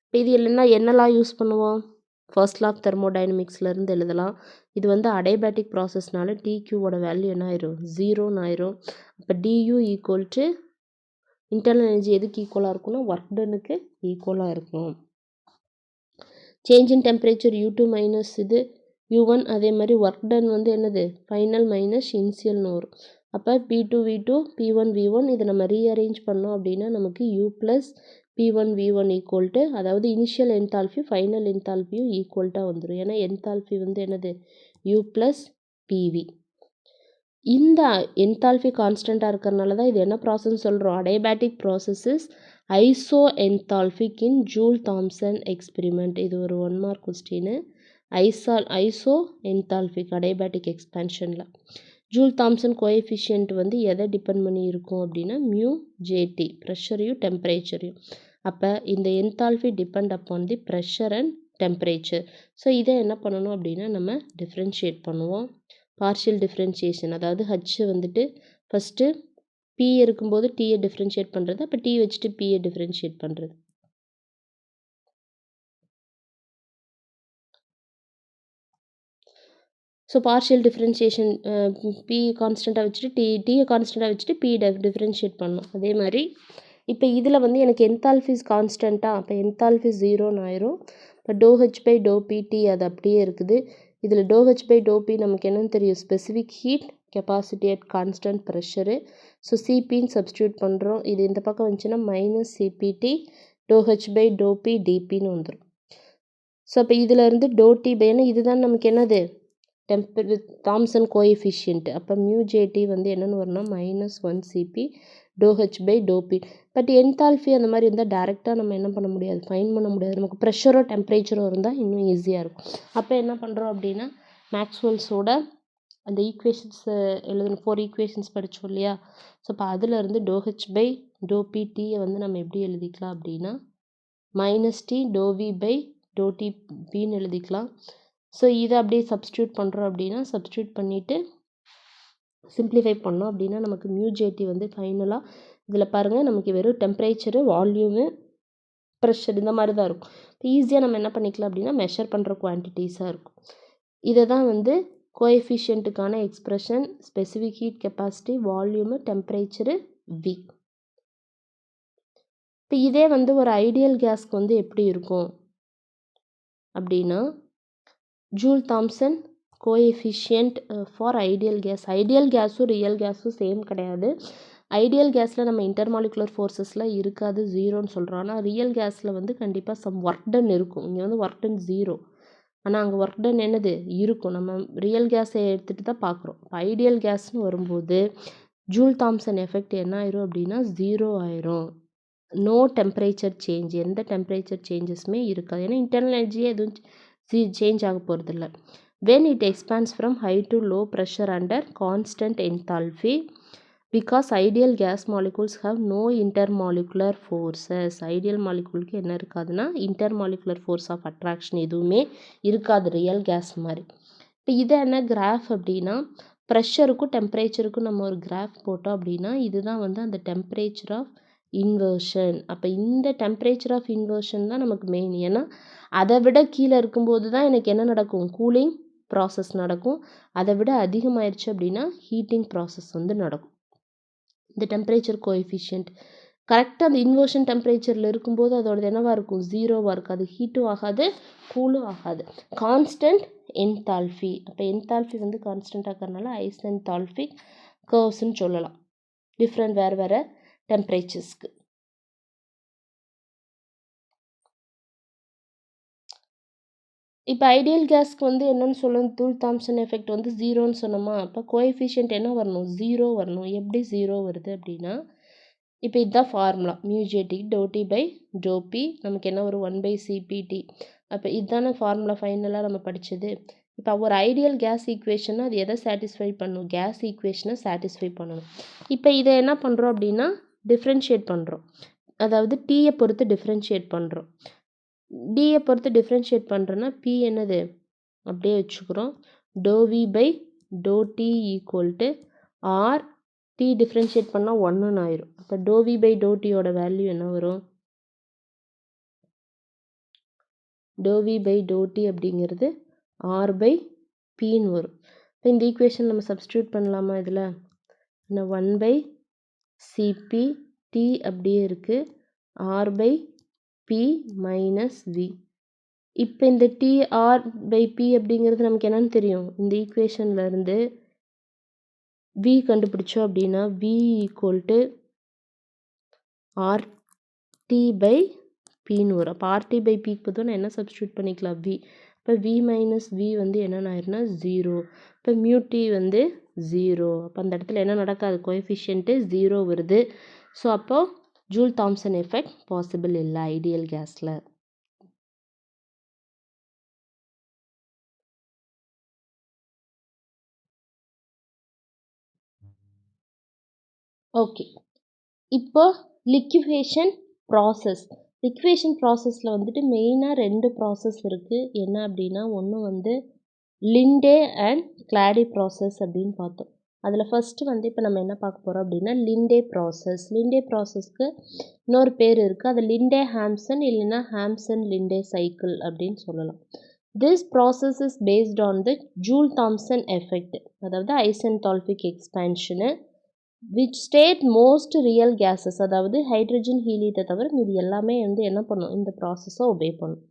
A: இப்போ இது இல்லைன்னா என்னெல்லாம் யூஸ் பண்ணுவோம்? ஃபர்ஸ்ட் லா ஆஃப் தெர்மோடைனமிக்ஸ்லேருந்து எழுதலாம். இது வந்து அடைபேட்டிக் ப்ராசஸ்னால டிக்யூவோட வேல்யூ என்ன ஆயிரும்? 0ன்னு ஆயிரும். அப்போ dU equal to internal energy எதுக்கு ஈக்குவலாக இருக்கும்னா ஒர்க் டனுக்கு ஈக்குவலாக இருக்கும். Change in temperature U2 minus இது U1. அதே மாதிரி ஒர்க் டன் வந்து என்னது? ஃபைனல் மைனஸ் இனிஷியல்னு வரும். அப்போ P2 V2 P1 V1 இதை நம்ம ரீஅரேஞ்ச் பண்ணோம் அப்படின்னா நமக்கு U plus P1 V1 equal to, அதாவது இனிஷியல் என்தால்பி ஃபைனல் என்தால்பியும் ஈக்குவல்ட்டாக வந்துடும். ஏன்னா என்தால்பி வந்து என்னது? U plus PV. இந்த என்தால்பி கான்ஸ்டண்ட்டாக இருக்கிறனால தான் இது என்ன ப்ராசஸ் சொல்கிறோம்? Adiabatic processes isoenthalpic in Joule Thomson experiment. இது ஒரு 1 mark question. Isoenthalpic adiabatic எக்ஸ்பேன்ஷனில் ஜூல் தாம்சன் கோஎஃபிஷியன்ட் வந்து எதை டிபெண்ட் பண்ணி இருக்கும் அப்படின்னா மியூ ஜேடி, ப்ரெஷரையும் டெம்பரேச்சரையும். அப்போ இந்த enthalpy depend upon the pressure and temperature. So இதை என்ன பண்ணணும் அப்படின்னா நம்ம டிஃப்ரென்ஷியேட் பண்ணுவோம். பார்ஷியல் டிஃப்ரென்ஷியேஷன், அதாவது ஹச் வந்துட்டு ஃபஸ்ட்டு பி இருக்கும்போது டீயை டிஃப்ரென்ஷியேட் பண்ணுறது, அப்போ டீ வச்சுட்டு பியை டிஃப்ரென்ஷியேட் பண்ணுறது. ஸோ பார்ஷியல் டிஃப்ரென்ஷியேஷன் பி கான்ஸ்டண்ட்டாக வச்சுட்டு டீயை கான்ஸ்டண்ட்டாக வச்சுட்டு பி டிஃப்ரென்ஷியேட் பண்ணணும். அதே மாதிரி இப்போ இதில் வந்து எனக்கு என்தால்ஃபிஸ் கான்ஸ்டண்ட்டாக, அப்போ என்தால்ஃபி 0ன்னு ஆயிரும். இப்போ ∂H/∂P அது அப்படியே இருக்குது. இதில் ∂H/∂P நமக்கு என்னன்னு தெரியும், specific heat capacity at constant pressure. So சிபின்னு சப்ஸ்டியூட் பண்ணுறோம். இது இந்த பக்கம் வந்துச்சுன்னா -CPT ∂H/∂P dPன்னு வந்துடும். ஸோ அப்போ இதிலேருந்து ∂T ஏன்னா இதுதான் நமக்கு என்னது தாம்சன் கோஎஃபிஷியன்ட். அப்போ μJT வந்து என்னென்னு வரணும்னா -1CP ∂H/∂P. பட் என்தால்ஃபி அந்த மாதிரி இருந்தால் டேரெக்டாக நம்ம என்ன பண்ண முடியாது, ஃபைன் பண்ண முடியாது. நமக்கு ப்ரெஷரோ டெம்பரேச்சரோ இருந்தால் இன்னும் ஈஸியாக இருக்கும். அப்போ என்ன பண்ணுறோம் அப்படின்னா மேக்ஸ்வெல்ஸோட அந்த ஈக்குவேஷன்ஸை எழுதணும். 4 ஈக்குவேஷன்ஸ் படித்தோம் இல்லையா? ஸோ அப்போ அதிலேருந்து ∂H/∂P வந்து நம்ம எப்படி எழுதிக்கலாம் அப்படின்னா -T ∂V/∂TPன்னு எழுதிக்கலாம். ஸோ இதை அப்படியே சப்ஸ்டியூட் பண்ணுறோம் அப்படின்னா சப்ஸ்டியூட் பண்ணிவிட்டு சிம்ப்ளிஃபை பண்ணோம் அப்படின்னா நமக்கு μJT வந்து ஃபைனலாக இதில் பாருங்கள் நமக்கு வெறும் டெம்பரேச்சரு, வால்யூமு, ப்ரெஷர் இந்த மாதிரி தான் இருக்கும். இப்போ ஈஸியாக நம்ம என்ன பண்ணிக்கலாம் அப்படின்னா மெஷர் பண்ணுற குவான்டிட்டிஸாக இருக்கும். இதை தான் வந்து கோஎஃபிஷியன்ட்டுக்கான expression, specific heat capacity, volume, temperature, V. இப்போ இதே வந்து ஒரு ஐடியல் கேஸ்க்கு வந்து எப்படி இருக்கும் அப்படின்னா Joule Thomson coefficient for ideal gas. Ideal கேஸும் ரியல் கேஸும் சேம் கிடையாது. ஐடியல் கேஸில் நம்ம இன்டர்மாலிகுலர் ஃபோர்ஸஸ்லாம் இருக்காது, 0ன்னு சொல்கிறோம். ஆனால் ரியல் கேஸில் வந்து கண்டிப்பாக சம் ஒர்க் டன் இருக்கும். இங்கே வந்து ஒர்க் டன் 0, ஆனால் அங்கே ஒர்க் டன் என்னது இருக்கும். நம்ம ரியல் கேஸை எடுத்துகிட்டு தான் பார்க்குறோம். இப்போ ஐடியல் கேஸ்னு வரும்போது ஜூல் தாம்சன் எஃபெக்ட் என்ன ஆயிரும் அப்படின்னா 0 ஆயிரும். நோ டெம்பரேச்சர் சேஞ்ச், எந்த டெம்பரேச்சர் சேஞ்சஸுமே இருக்காது. ஏன்னா இன்டர்னல் எனர்ஜியே எதுவும் சேஞ்ச் ஆக போகிறதில்ல. when it expands from high to low pressure under constant enthalpy because ideal gas molecules have no intermolecular forces. Ideal மாலிகுலுக்கு என்ன இருக்காதுன்னா இன்டர்மாலிகுலர் ஃபோர்ஸ் ஆஃப் அட்ராக்ஷன் எதுவுமே இருக்காது ரியல் கேஸ் மாதிரி. இப்போ இது என்ன கிராஃப் அப்படின்னா ப்ரெஷருக்கும் டெம்பரேச்சருக்கும் நம்ம ஒரு கிராஃப் போட்டோம் அப்படின்னா இதுதான் வந்து அந்த டெம்பரேச்சர் ஆஃப் இன்வர்ஷன். அப்போ இந்த டெம்பரேச்சர் ஆஃப் இன்வர்ஷன் தான் நமக்கு மெயின். ஏன்னா அதை விட கீழே இருக்கும்போது தான் எனக்கு என்ன நடக்கும், கூலிங் ப்ராசஸ் நடக்கும். அதை விட அதிகமாயிருச்சு அப்படின்னா ஹீட்டிங் ப்ராசஸ் வந்து நடக்கும். இந்த டெம்பரேச்சர் கோஎஃபிஷியன்ட் கரெக்டாக அந்த இன்வர்ஷன் டெம்பரேச்சரில் இருக்கும்போது அதோட என்னவாக இருக்கும், 0வாக இருக்கும். அது ஹீட்டும் ஆகாது, கூலும் ஆகாது. Constant enthalpy. அப்போ என்தால்ஃபி வந்து கான்ஸ்டன்ட் ஆகிறதுனால ஐசென்தால்ஃபிக் கர்வ்ஸ்ன்னு சொல்லலாம், டிஃப்ரெண்ட் வேறு வேறு டெம்பரேச்சர்ஸ்க்கு. இப்போ ஐடியல் கேஸ்க்கு வந்து என்னென்னு சொல்லணும், ஜூல் தாம்சன் எஃபெக்ட் வந்து 0ன்னு சொன்னோமா, அப்போ கோஎஃபிஷியன்ட் என்ன வரணும், 0 வரணும். எப்படி 0 வருது அப்படின்னா இப்போ இதுதான் ஃபார்முலா μJT ∂T/∂P நமக்கு என்ன ஒரு 1/CPT. அப்போ இதுதானே ஃபார்முலா ஃபைனலாக நம்ம படித்தது. இப்போ ஒரு ஐடியல் கேஸ் ஈக்குவேஷனை அது எதை சாட்டிஸ்ஃபை பண்ணணும், கேஸ் ஈக்குவேஷனை சாட்டிஸ்ஃபை பண்ணணும். இப்போ இதை என்ன பண்ணுறோம் அப்படின்னா டிஃப்ரென்ஷியேட் பண்ணுறோம், அதாவது டீயை பொறுத்து டிஃப்ரென்ஷியேட் பண்ணுறோம். டியை பொறுத்து டிஃப்ரென்ஷியேட் பண்ணுறோன்னா பி என்னது அப்படியே வச்சுக்கிறோம். ∂V/∂T equal R D differentiate பண்ணால் 1ன்னு ஆயிரும். அப்போ ∂V/∂Tயோட வேல்யூ என்ன வரும், ∂V/∂T அப்படிங்கிறது R/Pன்னு வரும். இப்போ இந்த ஈக்குவேஷன் நம்ம சப்ஸ்டியூட் பண்ணலாமா, இதில் என்ன 1/CPT அப்படியே இருக்குது, R/P மைனஸ் V. இப்போ இந்த TR/P அப்படிங்கிறது நமக்கு என்னன்னு தெரியும், இந்த ஈக்குவேஷன்லேருந்து V கண்டுபிடிச்சோம் அப்படின்னா V ஈக்குவல் டு RT/Pன்னு வரும். அப்போ RT/Pக்கு பதிலாக நான் என்ன சப்ஸ்டியூட் பண்ணிக்கலாம், V. இப்போ V மைனஸ் V வந்து என்னென்ன ஆயிருன்னா 0. இப்போ μT வந்து 0. அப்போ அந்த இடத்துல என்ன நடக்காது, கோஎஃபிஷியன்ட்டு 0 வருது. ஸோ அப்போது ஜூல் தாம்சன் எஃபெக்ட் பாசிபிள் இல்லை ஐடியல் கேஸில். ஓகே, இப்போ லிக்விஃபேஷன் ப்ராசஸ் லிக்விஃபேஷன் ப்ராசஸில் வந்துட்டு மெயினாக 2 ப்ராசஸ் இருக்குது. என்ன அப்படின்னா, ஒன்று வந்து லிண்டே அண்ட் கிளாடி ப்ராசஸ் அப்படின்னு பார்த்தோம். அதில் ஃபஸ்ட்டு வந்து இப்போ நம்ம என்ன பார்க்க போகிறோம் அப்படின்னா, லிண்டே ப்ராசஸ். லிண்டே ப்ராசஸ்க்கு இன்னொரு பேர் இருக்குது. அது லிண்டே ஹாம்சன் இல்லைன்னா ஹாம்சன் லிண்டே சைக்கிள் அப்படின்னு சொல்லலாம். This process is based on the Joule Thomson effect, அதாவது isenthalpic expansion which state most real gases, அதாவது ஹைட்ரஜன் ஹீலியத்தை தவிர மீது எல்லாமே வந்து என்ன பண்ணும், இந்த ப்ராசஸை ஒபே பண்ணும்.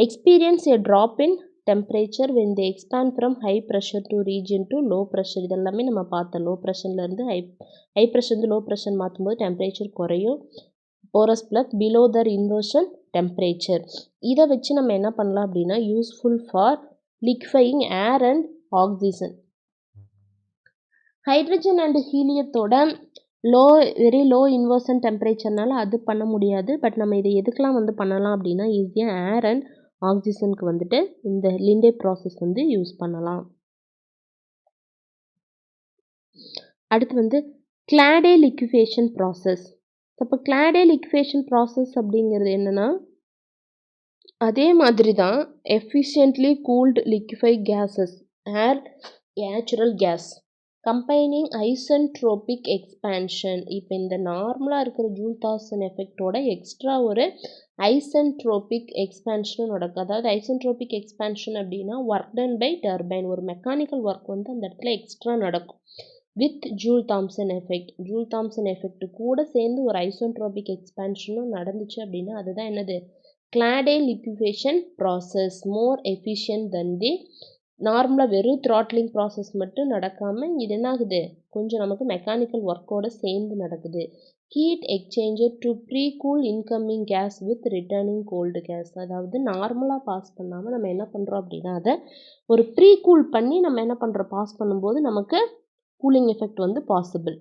A: Experience a drop in temperature when they expand from high pressure to region to low pressure. இதெல்லாமே நம்ம பார்த்தோம். லோ ப்ரெஷர்லேருந்து ஹை ப்ரெஷர்லேருந்து லோ ப்ரெஷர் மாற்றும்போது டெம்பரேச்சர் குறையும். Porous plug below the inversion temperature. இதை வச்சு நம்ம என்ன பண்ணலாம் அப்படின்னா, useful for liquefying air and oxygen. Hydrogen and ஹீலியத்தோட வெரி லோ இன்வர்ஷன் டெம்பரேச்சர்னால அது பண்ண முடியாது. பட் நம்ம இதை எதுக்கெலாம் வந்து பண்ணலாம் அப்படின்னா, ஈஸியாக ஏர் அண்ட் ஆக்சிஜனுக்கு வந்துட்டு இந்த லிண்டே ப்ராசஸ் வந்து யூஸ் பண்ணலாம். அடுத்து வந்து கிளாடே லிக்விஃபேஷன் ப்ராசஸ். அப்போ கிளாடே லிக்விஃபேஷன் ப்ராசஸ் அப்படிங்கிறது என்னென்னா, அதே மாதிரி தான் efficiently cooled liquefied gases air natural gas combining isentropic expansion. இப்போ இந்த நார்மலாக இருக்கிற ஜூல் தாம்சன் எஃபெக்டோட எக்ஸ்ட்ரா ஒரு ஐசென்ட்ரோபிக் எக்ஸ்பேன்ஷனும் நடக்கும். அதாவது ஐசென்ட்ரோபிக் எக்ஸ்பேன்ஷன் அப்படின்னா ஒர்க் டன் பை டர்பைன், ஒரு மெக்கானிக்கல் ஒர்க் வந்து அந்த இடத்துல எக்ஸ்ட்ரா நடக்கும். With Joule Thomson effect, Joule Thomson effect கூட சேர்ந்து ஒரு ஐசென்ட்ரோபிக் எக்ஸ்பேன்ஷனும் நடந்துச்சு அப்படின்னா அதுதான் என்னது, கிளாடே லிக்விஃபேஷன் ப்ராசஸ். மோர் எஃபிஷியன்ட் தன் தி நார்மலாக வெறும் த்ராட்லிங் ப்ராசஸ் மட்டும் நடக்காமல் இது என்ன ஆகுது, கொஞ்சம் நமக்கு மெக்கானிக்கல் ஒர்க்கோட சேர்ந்து நடக்குது. Heat exchanger to pre cool incoming gas with returning cold gas. அதாவது நார்மலாக பாஸ் பண்ணாமல் நம்ம என்ன பண்ணுறோம் அப்படின்னா, அதை ஒரு ப்ரீ கூல் பண்ணி நம்ம என்ன பண்ணுறோம், பாஸ் பண்ணும்போது நமக்கு கூலிங் எஃபெக்ட் வந்து possible.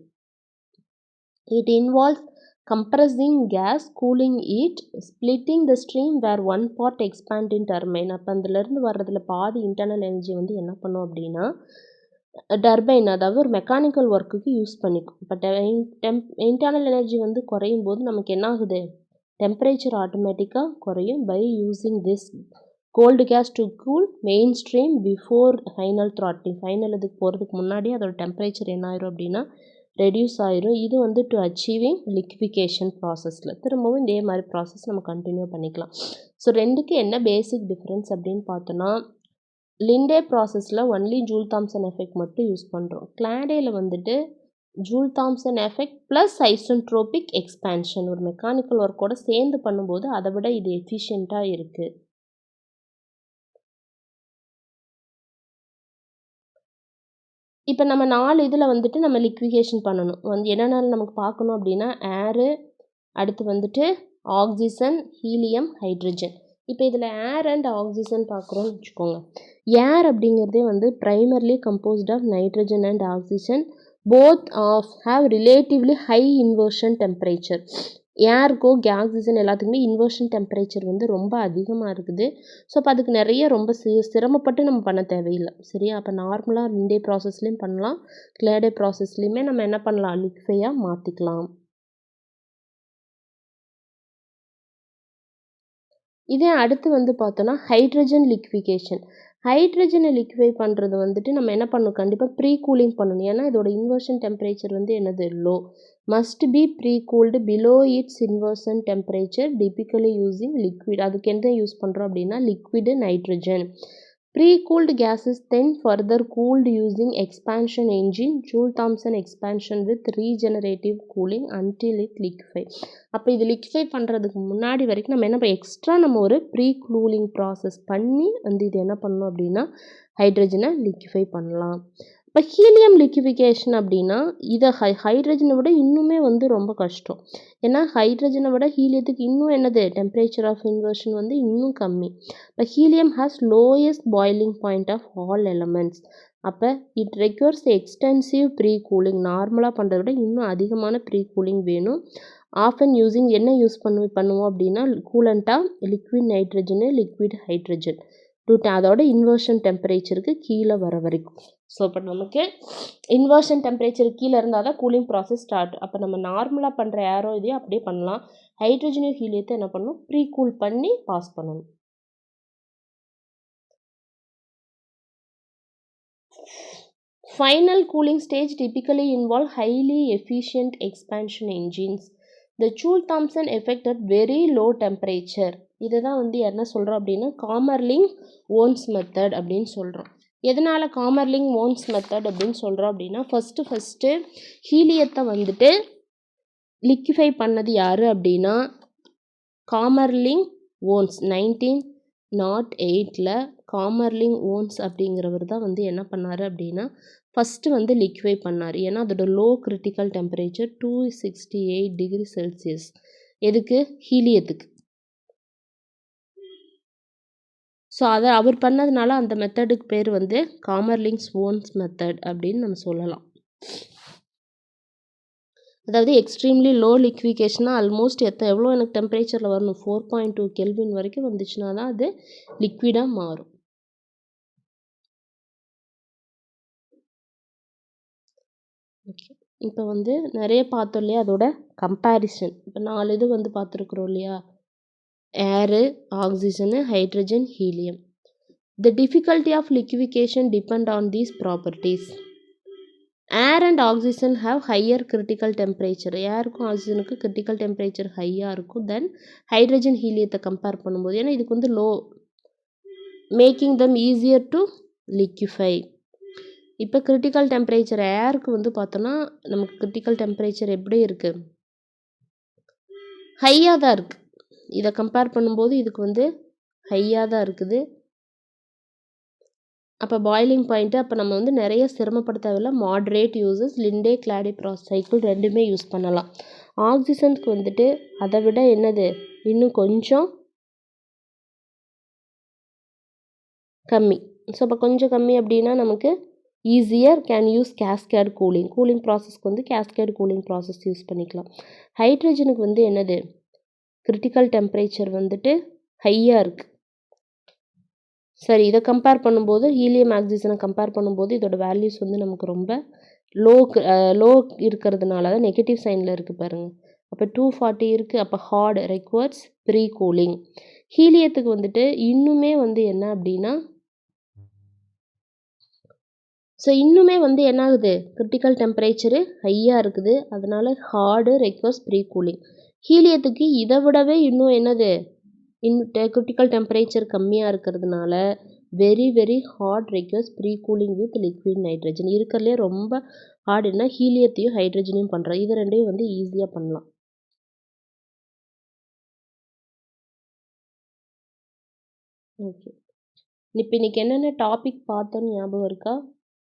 A: It involves compressing gas, cooling it, splitting the stream where one part expand in turbine. அப்போ அதிலிருந்து வர்றதுல பாதி இன்டர்னல் எனர்ஜி வந்து என்ன பண்ணும் அப்படின்னா டர்பைன், அதாவது ஒரு மெக்கானிக்கல் ஒர்க்குக்கு யூஸ் பண்ணிக்கும். இப்போ இன்டர்னல் எனர்ஜி வந்து குறையும் போது நமக்கு என்ன ஆகுது, டெம்பரேச்சர் ஆட்டோமேட்டிக்காக குறையும். By using this cold gas to cool main stream before final throttling. Final இதுக்கு போகிறதுக்கு முன்னாடி அதோட டெம்பரேச்சர் என்ன ஆயிரும் அப்படின்னா ரெடியூஸ் ஆயிரும். இது வந்து டு அச்சீவிங் லிக்விஃபிகேஷன் ப்ராசஸில். திரும்பவும் இதே மாதிரி ப்ராசஸ் நம்ம கண்டினியூ பண்ணிக்கலாம். ஸோ ரெண்டுக்கு என்ன பேசிக் டிஃப்ரென்ஸ் அப்படின்னு பார்த்தோன்னா, லிண்டே ப்ராசஸில் ஒன்லி ஜூல் தாம்சன் எஃபெக்ட் மட்டும் யூஸ் பண்ணுறோம். கிளாடேயில் வந்துட்டு Joule Thomson effect plus isentropic expansion ஒரு மெக்கானிக்கல் ஒர்க்கோட சேர்ந்து பண்ணும்போது அதை விட இது எஃபிஷியண்ட்டாக இருக்குது. இப்போ நம்ம 4 இதில் வந்துட்டு நம்ம லிக்விஃபிகேஷன் பண்ணணும். வந்து என்னென்ன நமக்கு பார்க்கணும் அப்படின்னா, ஏரு, அடுத்து வந்துட்டு ஆக்சிஜன், ஹீலியம், ஹைட்ரஜன். இப்போ இதில் ஏர் அண்ட் ஆக்சிஜன் பார்க்குறோன்னு வச்சுக்கோங்க. ஏர் அப்படிங்கிறதே வந்து primarily composed of nitrogen and oxygen. Both of have relatively high inversion temperature. ஏருக்கும் ஆக்சிஜன் எல்லாத்துக்குமே இன்வர்ஷன் டெம்பரேச்சர் வந்து ரொம்ப அதிகமாக இருக்குது. ஸோ அப்போ அதுக்கு நிறைய ரொம்ப சிரமப்பட்டு நம்ம பண்ண தேவையில்லை. சரியா? அப்போ நார்மலாக லிண்டே ப்ராசஸ்லேயும் பண்ணலாம், கிளாடே ப்ராசஸ்லேயுமே நம்ம என்ன பண்ணலாம், லிக்விஃபையாக மாற்றிக்கலாம். இதே அடுத்து வந்து பார்த்தோன்னா ஹைட்ரஜன் லிக்விஃபிகேஷன். ஹைட்ரஜனை லிக்விஃபை பண்ணுறது வந்துட்டு நம்ம என்ன பண்ணணும், கண்டிப்பாக ப்ரீ கூலிங் பண்ணணும். ஏன்னா இதோட இன்வர்ஷன் டெம்பரேச்சர் வந்து என்னது, low. Must be pre cooled below its inversion temperature typically using liquid. அதுக்கு எந்த யூஸ் பண்ணுறோம் அப்படின்னா liquid nitrogen. Pre-cooled gas is then further cooled using expansion engine, Joule-Thomson expansion with regenerative cooling until it liquefies. அப்போ இது liquefy பண்ணுறதுக்கு முன்னாடி வரைக்கும் நம்ம என்ன எக்ஸ்ட்ரா நம்ம ஒரு ப்ரீ கூலிங் ப்ராசஸ் பண்ணி வந்து இது என்ன பண்ணணும் அப்படின்னா ஹைட்ரஜனை லிக்விஃபை பண்ணலாம். இப்போ ஹீலியம் லிக்விஃபிகேஷன் அப்படின்னா இதை ஹைட்ரஜனை விட இன்னுமே வந்து ரொம்ப கஷ்டம். ஏன்னா ஹைட்ரஜனை விட ஹீலியத்துக்கு இன்னும் என்னது, டெம்பரேச்சர் ஆஃப் இன்வர்ஷன் வந்து இன்னும் கம்மி. இப்போ helium has lowest boiling point of all elements. அப்போ it requires extensive pre cooling. நார்மலாக பண்ணுறத விட இன்னும் அதிகமான ப்ரீ கூலிங் வேணும். ஆஃபன் யூஸிங் என்ன யூஸ் பண்ணுவோம் அப்படின்னா கூலண்ட்டாக லிக்விட் நைட்ரஜனு, லிக்விட் ஹைட்ரஜன் அதோட இன்வர்ஷன் டெம்பரேச்சருக்கு கீழே வர வரைக்கும். ஸோ இப்போ நமக்கு இன்வர்ஷன் டெம்பரேச்சர் கீழே இருந்தால் தான் கூலிங் ப்ராசஸ் ஸ்டார்ட். அப்போ நம்ம நார்மலாக பண்ணுற ஏரோ இதையும் அப்படியே பண்ணலாம். ஹைட்ரஜனையும் ஹீலியத்தை என்ன பண்ணணும், ப்ரீ கூல் பண்ணி பாஸ் பண்ணணும். Final cooling stage typically involve highly efficient expansion engines. The Joule-Thomson effect at very low temperature. இதுதான் வந்து என்ன சொல்கிறோம் அப்படின்னா காமர்லிங்-ஓன்ஸ் மெத்தட் அப்படின்னு சொல்கிறோம். எதனால் காமர்லிங்-ஓன்ஸ் மெத்தட் அப்படின்னு சொல்கிறோம் அப்படின்னா ஃபஸ்ட்டு ஹீலியத்தை வந்துட்டு லிக்விஃபை பண்ணது யார் அப்படின்னா காமர்லிங்-ஓன்ஸ் 1908 காமர்லிங்-ஓன்ஸ் அப்படிங்கிறவர் தான் வந்து என்ன பண்ணார் அப்படின்னா ஃபஸ்ட்டு வந்து லிக்விஃபை பண்ணார். ஏன்னா அதோட low critical temperature 268 degree Celsius. எதுக்கு? ஹீலியத்துக்கு. ஸோ அதை அவர் பண்ணதுனால அந்த மெத்தடுக்கு பேர் வந்து காமர்லிங்ஸ்-ஓன்ஸ் மெத்தட் அப்படின்னு நம்ம சொல்லலாம். அதாவது எக்ஸ்ட்ரீம்லி லோ லிக்விஃபிகேஷனா ஆல்மோஸ்ட் எவ்வளோ எனக்கு டெம்பரேச்சரில் வரணும், 4.2 கெல்வின் வரைக்கும் வந்துச்சுன்னா தான் அது லிக்விடாக மாறும். ஓகே, இப்போ வந்து நிறைய பார்த்தோம் இல்லையா, அதோட கம்பேரிசன். இப்போ 4 இது வந்து பார்த்துருக்குறோம் இல்லையா, air, oxygen, hydrogen, helium. The difficulty of liquefaction depend on these properties. Air and oxygen have higher critical temperature. ஏருக்கும் ஆக்சிஜனுக்கு கிரிட்டிக்கல் டெம்பரேச்சர் ஹையாக இருக்கும் தென் ஹைட்ரஜன் ஹீலியத்தை கம்பேர் பண்ணும்போது. ஏன்னா இதுக்கு வந்து low, making them easier to liquefy. இப்போ கிரிட்டிக்கல் டெம்பரேச்சர் ஏருக்கு வந்து பார்த்தோன்னா நமக்கு கிரிட்டிக்கல் டெம்பரேச்சர் எப்படி இருக்குது, ஹையாக தான் இருக்குது. இதை கம்பேர் பண்ணும்போது இதுக்கு வந்து ஹையாக தான் இருக்குது. அப்போ பாய்லிங் பாயிண்ட்டு, அப்போ நம்ம வந்து நிறைய சிரமப்பட தேவையில்ல. Moderate uses, Linde Claude process cycle ரெண்டுமே யூஸ் பண்ணலாம். ஆக்சிஜனுக்கு வந்துட்டு அதை விட என்னது இன்னும் கொஞ்சம் கம்மி. ஸோ அப்போ கொஞ்சம் கம்மி அப்படின்னா நமக்கு easier can use cascade cooling ப்ராசஸ்க்கு வந்து கேஸ்கேட் கூலிங் ப்ராசஸ் யூஸ் பண்ணிக்கலாம். ஹைட்ரஜனுக்கு வந்து என்னது கிரிட்டிக்கல் டெம்பரேச்சர் வந்துட்டு ஹையாக இருக்குது. சரி, இதை கம்பேர் பண்ணும்போது ஹீலியம் ஆக்சிஜனை கம்பேர் பண்ணும்போது இதோட வேல்யூஸ் வந்து நமக்கு ரொம்ப லோ இருக்கிறதுனால தான் நெகட்டிவ் சைனில் இருக்குது பாருங்கள். அப்போ 240 இருக்குது. அப்போ ஹார்ட் ரெக்வயர்ஸ் ப்ரீ கூலிங். ஹீலியத்துக்கு வந்துட்டு இன்னுமே வந்து என்ன அப்படின்னா இன்னுமே வந்து என்ன ஆகுது, கிரிட்டிக்கல் டெம்பரேச்சரு ஹையாக இருக்குது, அதனால ஹார்டு ரெக்வயர்ஸ் ப்ரீ கூலிங். ஹீலியத்துக்கு இதை விடவே இன்னும் என்னது கிரிட்டிக்கல் டெம்பரேச்சர் கம்மியாக இருக்கிறதுனால very hard requires pre cooling with liquid nitrogen. இருக்கிறதுலே ரொம்ப ஹார்டுன்னா ஹீலியத்தையும் ஹைட்ரஜனையும் பண்ணுறோம். இது ரெண்டையும் வந்து ஈஸியாக பண்ணலாம். ஓகே, இப்போ இன்னைக்கு என்னென்ன டாபிக் பார்த்தோன்னு ஞாபகம் இருக்கா?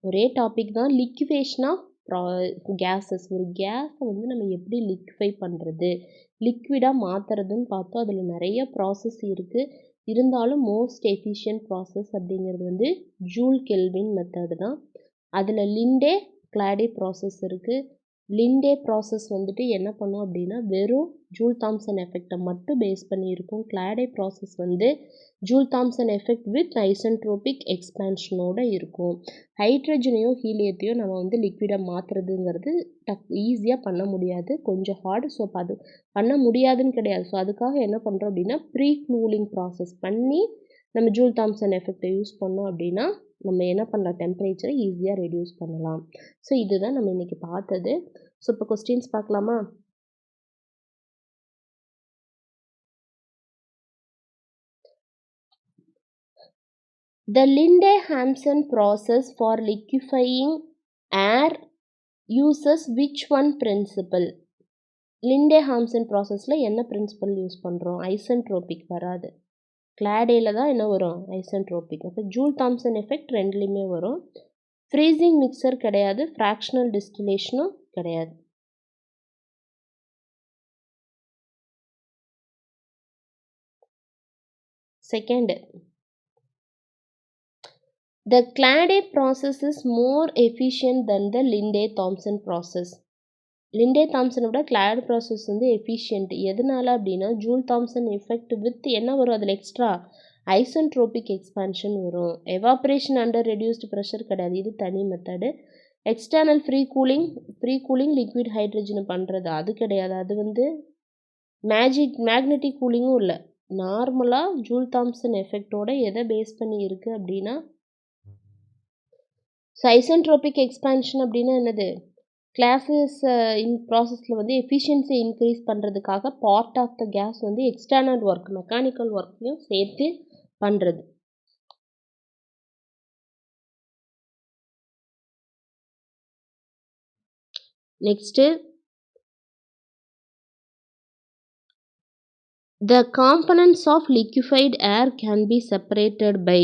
A: ஒரே டாபிக் தான், லிக்விஃபேஷன் ஆஃப் கேஸஸ். ஒரு கேஸை வந்து நம்ம எப்படி லிக்விஃபை பண்ணுறது, லிக்விடாக மாற்றுறதுன்னு பார்த்தோம். அதில் நிறைய ப்ராசஸ் இருக்குது. இருந்தாலும் மோஸ்ட் எஃபிஷியன்ட் ப்ராசஸ் அப்படிங்கிறது வந்து ஜூல் கெல்வின் மெத்தடு தான். அதில் லிண்டே கிளாடி ப்ராசஸ் இருக்குது. லிண்டே ப்ராசஸ் வந்துட்டு என்ன பண்ணும் அப்படின்னா வெறும் ஜூல் தாம்சன் எஃபெக்டை மட்டும் பேஸ் பண்ணியிருக்கும். கிளாடே ப்ராசஸ் வந்து Joule Thomson effect with isentropic எக்ஸ்பேன்ஷனோடு இருக்கும். ஹைட்ரஜனையும் ஹீலியத்தையும் நம்ம வந்து லிக்விடாக மாற்றுறதுங்கிறது ஈஸியாக பண்ண முடியாது, கொஞ்சம் ஹார்டு. ஸோ அது பண்ண முடியாதுன்னு கிடையாது. ஸோ அதுக்காக என்ன பண்ணுறோம் அப்படின்னா ப்ரீ கூலிங் ப்ராசஸ் பண்ணி நம்ம ஜூல் தாம்சன் எஃபெக்டை யூஸ் பண்ணோம் அப்படின்னா நம்ம என்ன பண்ணலாம், டெம்பரேச்சரை ஈஸியாக ரெடியூஸ் பண்ணலாம். ஸோ இதுதான் நம்ம இன்றைக்கி பார்த்தது. ஸோ இப்போ கொஸ்டின்ஸ் பார்க்கலாமா? The Linde-Hampson process for liquefying air uses which one principle? லிண்டே-ஹாம்சன் ப்ராசஸில் என்ன பிரின்சிபல் யூஸ் பண்ணுறோம்? ஐசென்ட்ரோபிக் வராது. கிளாடேயில் தான் என்ன வரும், ஐசென்ட்ரோபிக். அப்போ ஜூல் தாம்சன் எஃபெக்ட் ரெண்டுலேயுமே வரும். ஃப்ரீசிங் மிக்சர் கிடையாது, ஃப்ராக்ஷனல் டிஸ்டிலேஷனும் கிடையாது. Second, the Clade process is more efficient than the Linde-Thomson process. லிண்டே-தாம்சனை விட கிளாட் ப்ராசஸ் வந்து எஃபிஷியன்ட். எதனால அப்படின்னா ஜூல் தாம்சன் எஃபெக்ட் வித் என்ன வரும் அதில் எக்ஸ்ட்ரா ஐசென்ட்ரோபிக் எக்ஸ்பான்ஷன் வரும். எவாப்ரேஷன் அண்டர் ரெடியூஸ்டு ப்ரெஷர் கிடையாது, இது தனி method. External pre cooling liquid ஹைட்ரஜனை பண்ணுறது அது கிடையாது, அது வந்து மேக்னெட்டிக் கூலிங்கும் இல்லை. நார்மலாக ஜூல் தாம்சன் எஃபெக்டோட எதை பேஸ் பண்ணி இருக்குது அப்படின்னா, ஐசென்ட்ரோபிக் எக்ஸ்பான்ஷன் அப்படின்னா என்னது? கிளாஸஸ் ப்ராசஸில் வந்து எஃபிஷியன்சி இன்க்ரீஸ் பண்ணுறதுக்காக பார்ட் ஆஃப் த கேஸ் வந்து எக்ஸ்டர்னல் ஒர்க், மெக்கானிக்கல் ஒர்க்கையும் சேர்த்து பண்ணுறது. Next, the components of liquefied air can be separated by.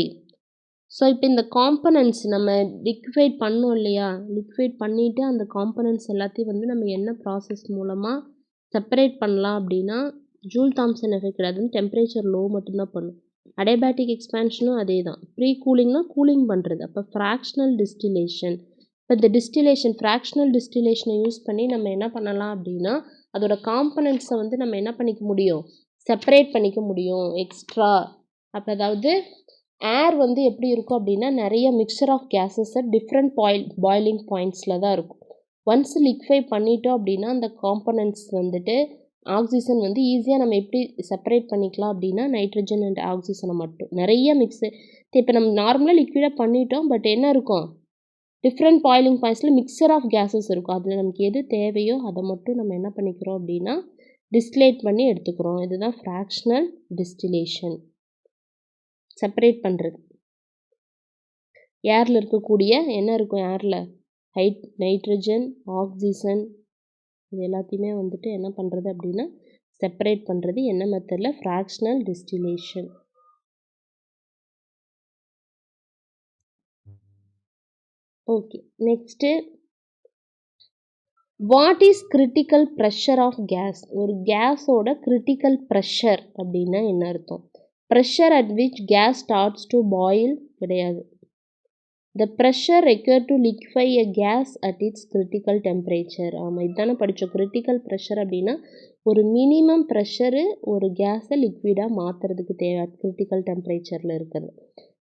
A: So இப்போ இந்த காம்பனன்ட்ஸ் நம்ம லிக்விஃபைட் பண்ணோம் இல்லையா, லிக்விஃபைட் பண்ணிவிட்டு அந்த காம்பனன்ட்ஸ் எல்லாத்தையும் வந்து நம்ம என்ன ப்ராசஸ் மூலமாக செப்பரேட் பண்ணலாம் அப்படின்னா, ஜூல் தாம்சன் எஃபெக்ட் கிடையாது, டெம்பரேச்சர் லோ மட்டும்தான் பண்ணும். அடியாபேட்டிக் எக்ஸ்பான்ஷனும் அதே தான். ப்ரீ கூலிங்னா கூலிங் பண்ணுறது. அப்போ ஃப்ராக்ஷனல் டிஸ்டிலேஷன். இப்போ இந்த டிஸ்டிலேஷன், ஃப்ராக்ஷனல் டிஸ்டிலேஷனை யூஸ் பண்ணி நம்ம என்ன பண்ணலாம் அப்படின்னா, அதோட காம்பனன்ட்ஸை வந்து நம்ம என்ன பண்ணிக்க முடியும், செப்பரேட் பண்ணிக்க முடியும் எக்ஸ்ட்ரா. அப்போ அதாவது ஏர் வந்து எப்படி இருக்கும் அப்படின்னா, நிறைய mixture of gases different boiling பாயிண்ட்ஸில் தான் இருக்கும். ஒன்ஸ் லிக்ஃபை பண்ணிட்டோம் அப்படின்னா அந்த காம்பனன்ட்ஸ் வந்துட்டு ஆக்சிஜன் வந்து ஈஸியாக நம்ம எப்படி செப்பரேட் பண்ணிக்கலாம் அப்படின்னா, நைட்ரஜன் அண்ட் ஆக்சிஜனை மட்டும் நிறைய மிக்ஸு. இப்போ நம்ம நார்மலாக லிக்விடாக பண்ணிட்டோம், பட் என்ன இருக்கும், டிஃப்ரெண்ட் பாய்லிங் பாயிண்ட்ஸில் மிக்சர் ஆஃப் கேஸஸ் இருக்கும். அதில் நமக்கு எது தேவையோ அதை மட்டும் நம்ம என்ன பண்ணிக்கிறோம் அப்படின்னா டிஸ்டிலேட் பண்ணி எடுத்துக்கிறோம். இதுதான் ஃப்ராக்ஷனல் டிஸ்டிலேஷன், செப்பரேட் பண்ணுறது. ஏரில் இருக்கக்கூடிய என்ன இருக்கும், ஏரில் நைட்ரஜன், ஆக்சிஜன், இது எல்லாத்தையுமே வந்துட்டு என்ன பண்ணுறது அப்படின்னா செப்பரேட் பண்ணுறது. என்ன மெத்தடில், fractional distillation. Okay, next, what is critical pressure of gas? ஒரு கேஸோட கிரிட்டிக்கல் ப்ரெஷர் அப்படின்னா என்ன அர்த்தம்? Pressure at which gas starts to boil கிடையாது. The pressure required to liquefy a gas at its critical temperature. ஆமாம், இதுதானே படித்தோம். கிரிட்டிக்கல் ப்ரெஷர் அப்படின்னா ஒரு மினிமம் ப்ரெஷரு ஒரு கேஸை லிக்விடாக மாற்றுறதுக்கு தேவை, கிரிட்டிக்கல் டெம்பரேச்சரில் இருக்கிறது.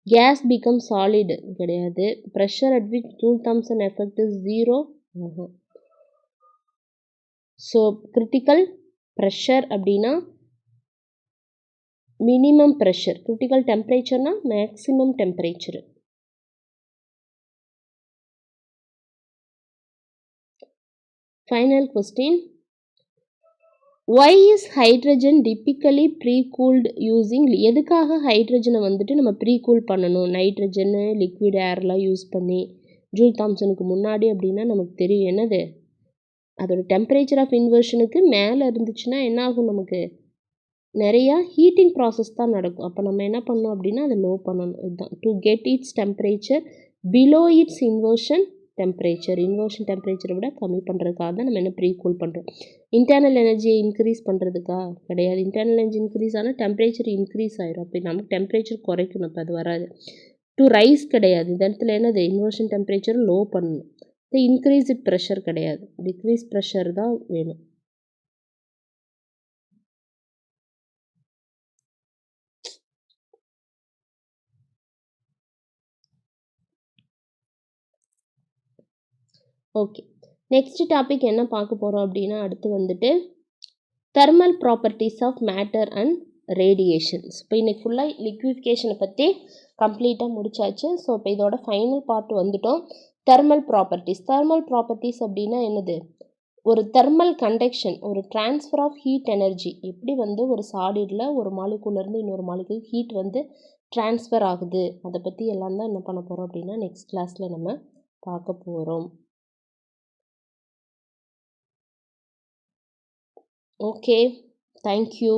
A: கேஸ் பிகம் சாலிடு கிடையாது. Pressure at which Joule Thomson effect is 0. So critical pressure அப்படின்னா மினிமம் ப்ரெஷர், கிரிட்டிக்கல் டெம்பரேச்சர்னா maximum temperature. Final question. Why is hydrogen typically pre-cooled using? எதுக்காக ஹைட்ரஜனை வந்துட்டு நம்ம ப்ரீகூல் பண்ணணும்? நைட்ரஜனு லிக்விட் ஏர்லாம் யூஸ் பண்ணி ஜூல் தாம்சனுக்கு முன்னாடி அப்படின்னா நமக்கு தெரியும் என்னது, அதோட டெம்பரேச்சர் ஆஃப் இன்வர்ஷனுக்கு மேலே இருந்துச்சுன்னா என்ன ஆகும், நமக்கு நிறையா ஹீட்டிங் ப்ராசஸ் தான் நடக்கும். அப்போ நம்ம என்ன பண்ணணும் அப்படின்னா அதை லோ பண்ணணும். இதுதான் to get its temperature below its inversion temperature. Inversion டெம்பரேச்சரை விட கம்மி பண்ணுறதுக்காக தான் நம்ம என்ன ப்ரீகூல் பண்ணுறோம். இன்டர்னல் எனர்ஜியை இன்க்ரீஸ் பண்ணுறதுக்கா கிடையாது. இன்டர்னல் எனர்ஜி இன்க்ரீஸ் ஆனால் டெம்பரேச்சர் இன்க்ரீஸ் ஆயிரும். அப்போ நமக்கு டெம்பரேச்சர் குறைக்கணும், இப்போ அது வராது. டு ரைஸ் கிடையாது, இந்த இடத்துல என்னது, இன்வர்ஷன் டெம்பரேச்சர் லோ பண்ணணும். இன்க்ரீஸ் இட் ப்ரெஷர் கிடையாது, டிக்ரீஸ் ப்ரெஷர் தான் வேணும். ஓகே, நெக்ஸ்ட் டாபிக் என்ன பார்க்க போகிறோம் அப்படின்னா, அடுத்து வந்துட்டு thermal properties of matter and radiations. இப்போ இன்றைக்கி ஃபுல்லாக லிக்விஃபிகேஷனை பற்றி கம்ப்ளீட்டாக முடிச்சாச்சு. ஸோ இப்போ இதோட ஃபைனல் பார்ட் வந்துட்டோம். Thermal properties. தெர்மல் ப்ராப்பர்ட்டிஸ் அப்படின்னா என்னது, ஒரு தெர்மல் கண்டக்ஷன், ஒரு ட்ரான்ஸ்ஃபர் ஆஃப் ஹீட் எனர்ஜி. எப்படி வந்து ஒரு சாலிடில் ஒரு மாலிகுலேருந்து இன்னொரு மாலிகுல் ஹீட் வந்து ட்ரான்ஸ்ஃபர் ஆகுது, அதை பற்றி எல்லாம் தான் என்ன பண்ண போகிறோம் அப்படின்னா நெக்ஸ்ட் கிளாஸில் நம்ம பார்க்க போகிறோம். Okay, thank you.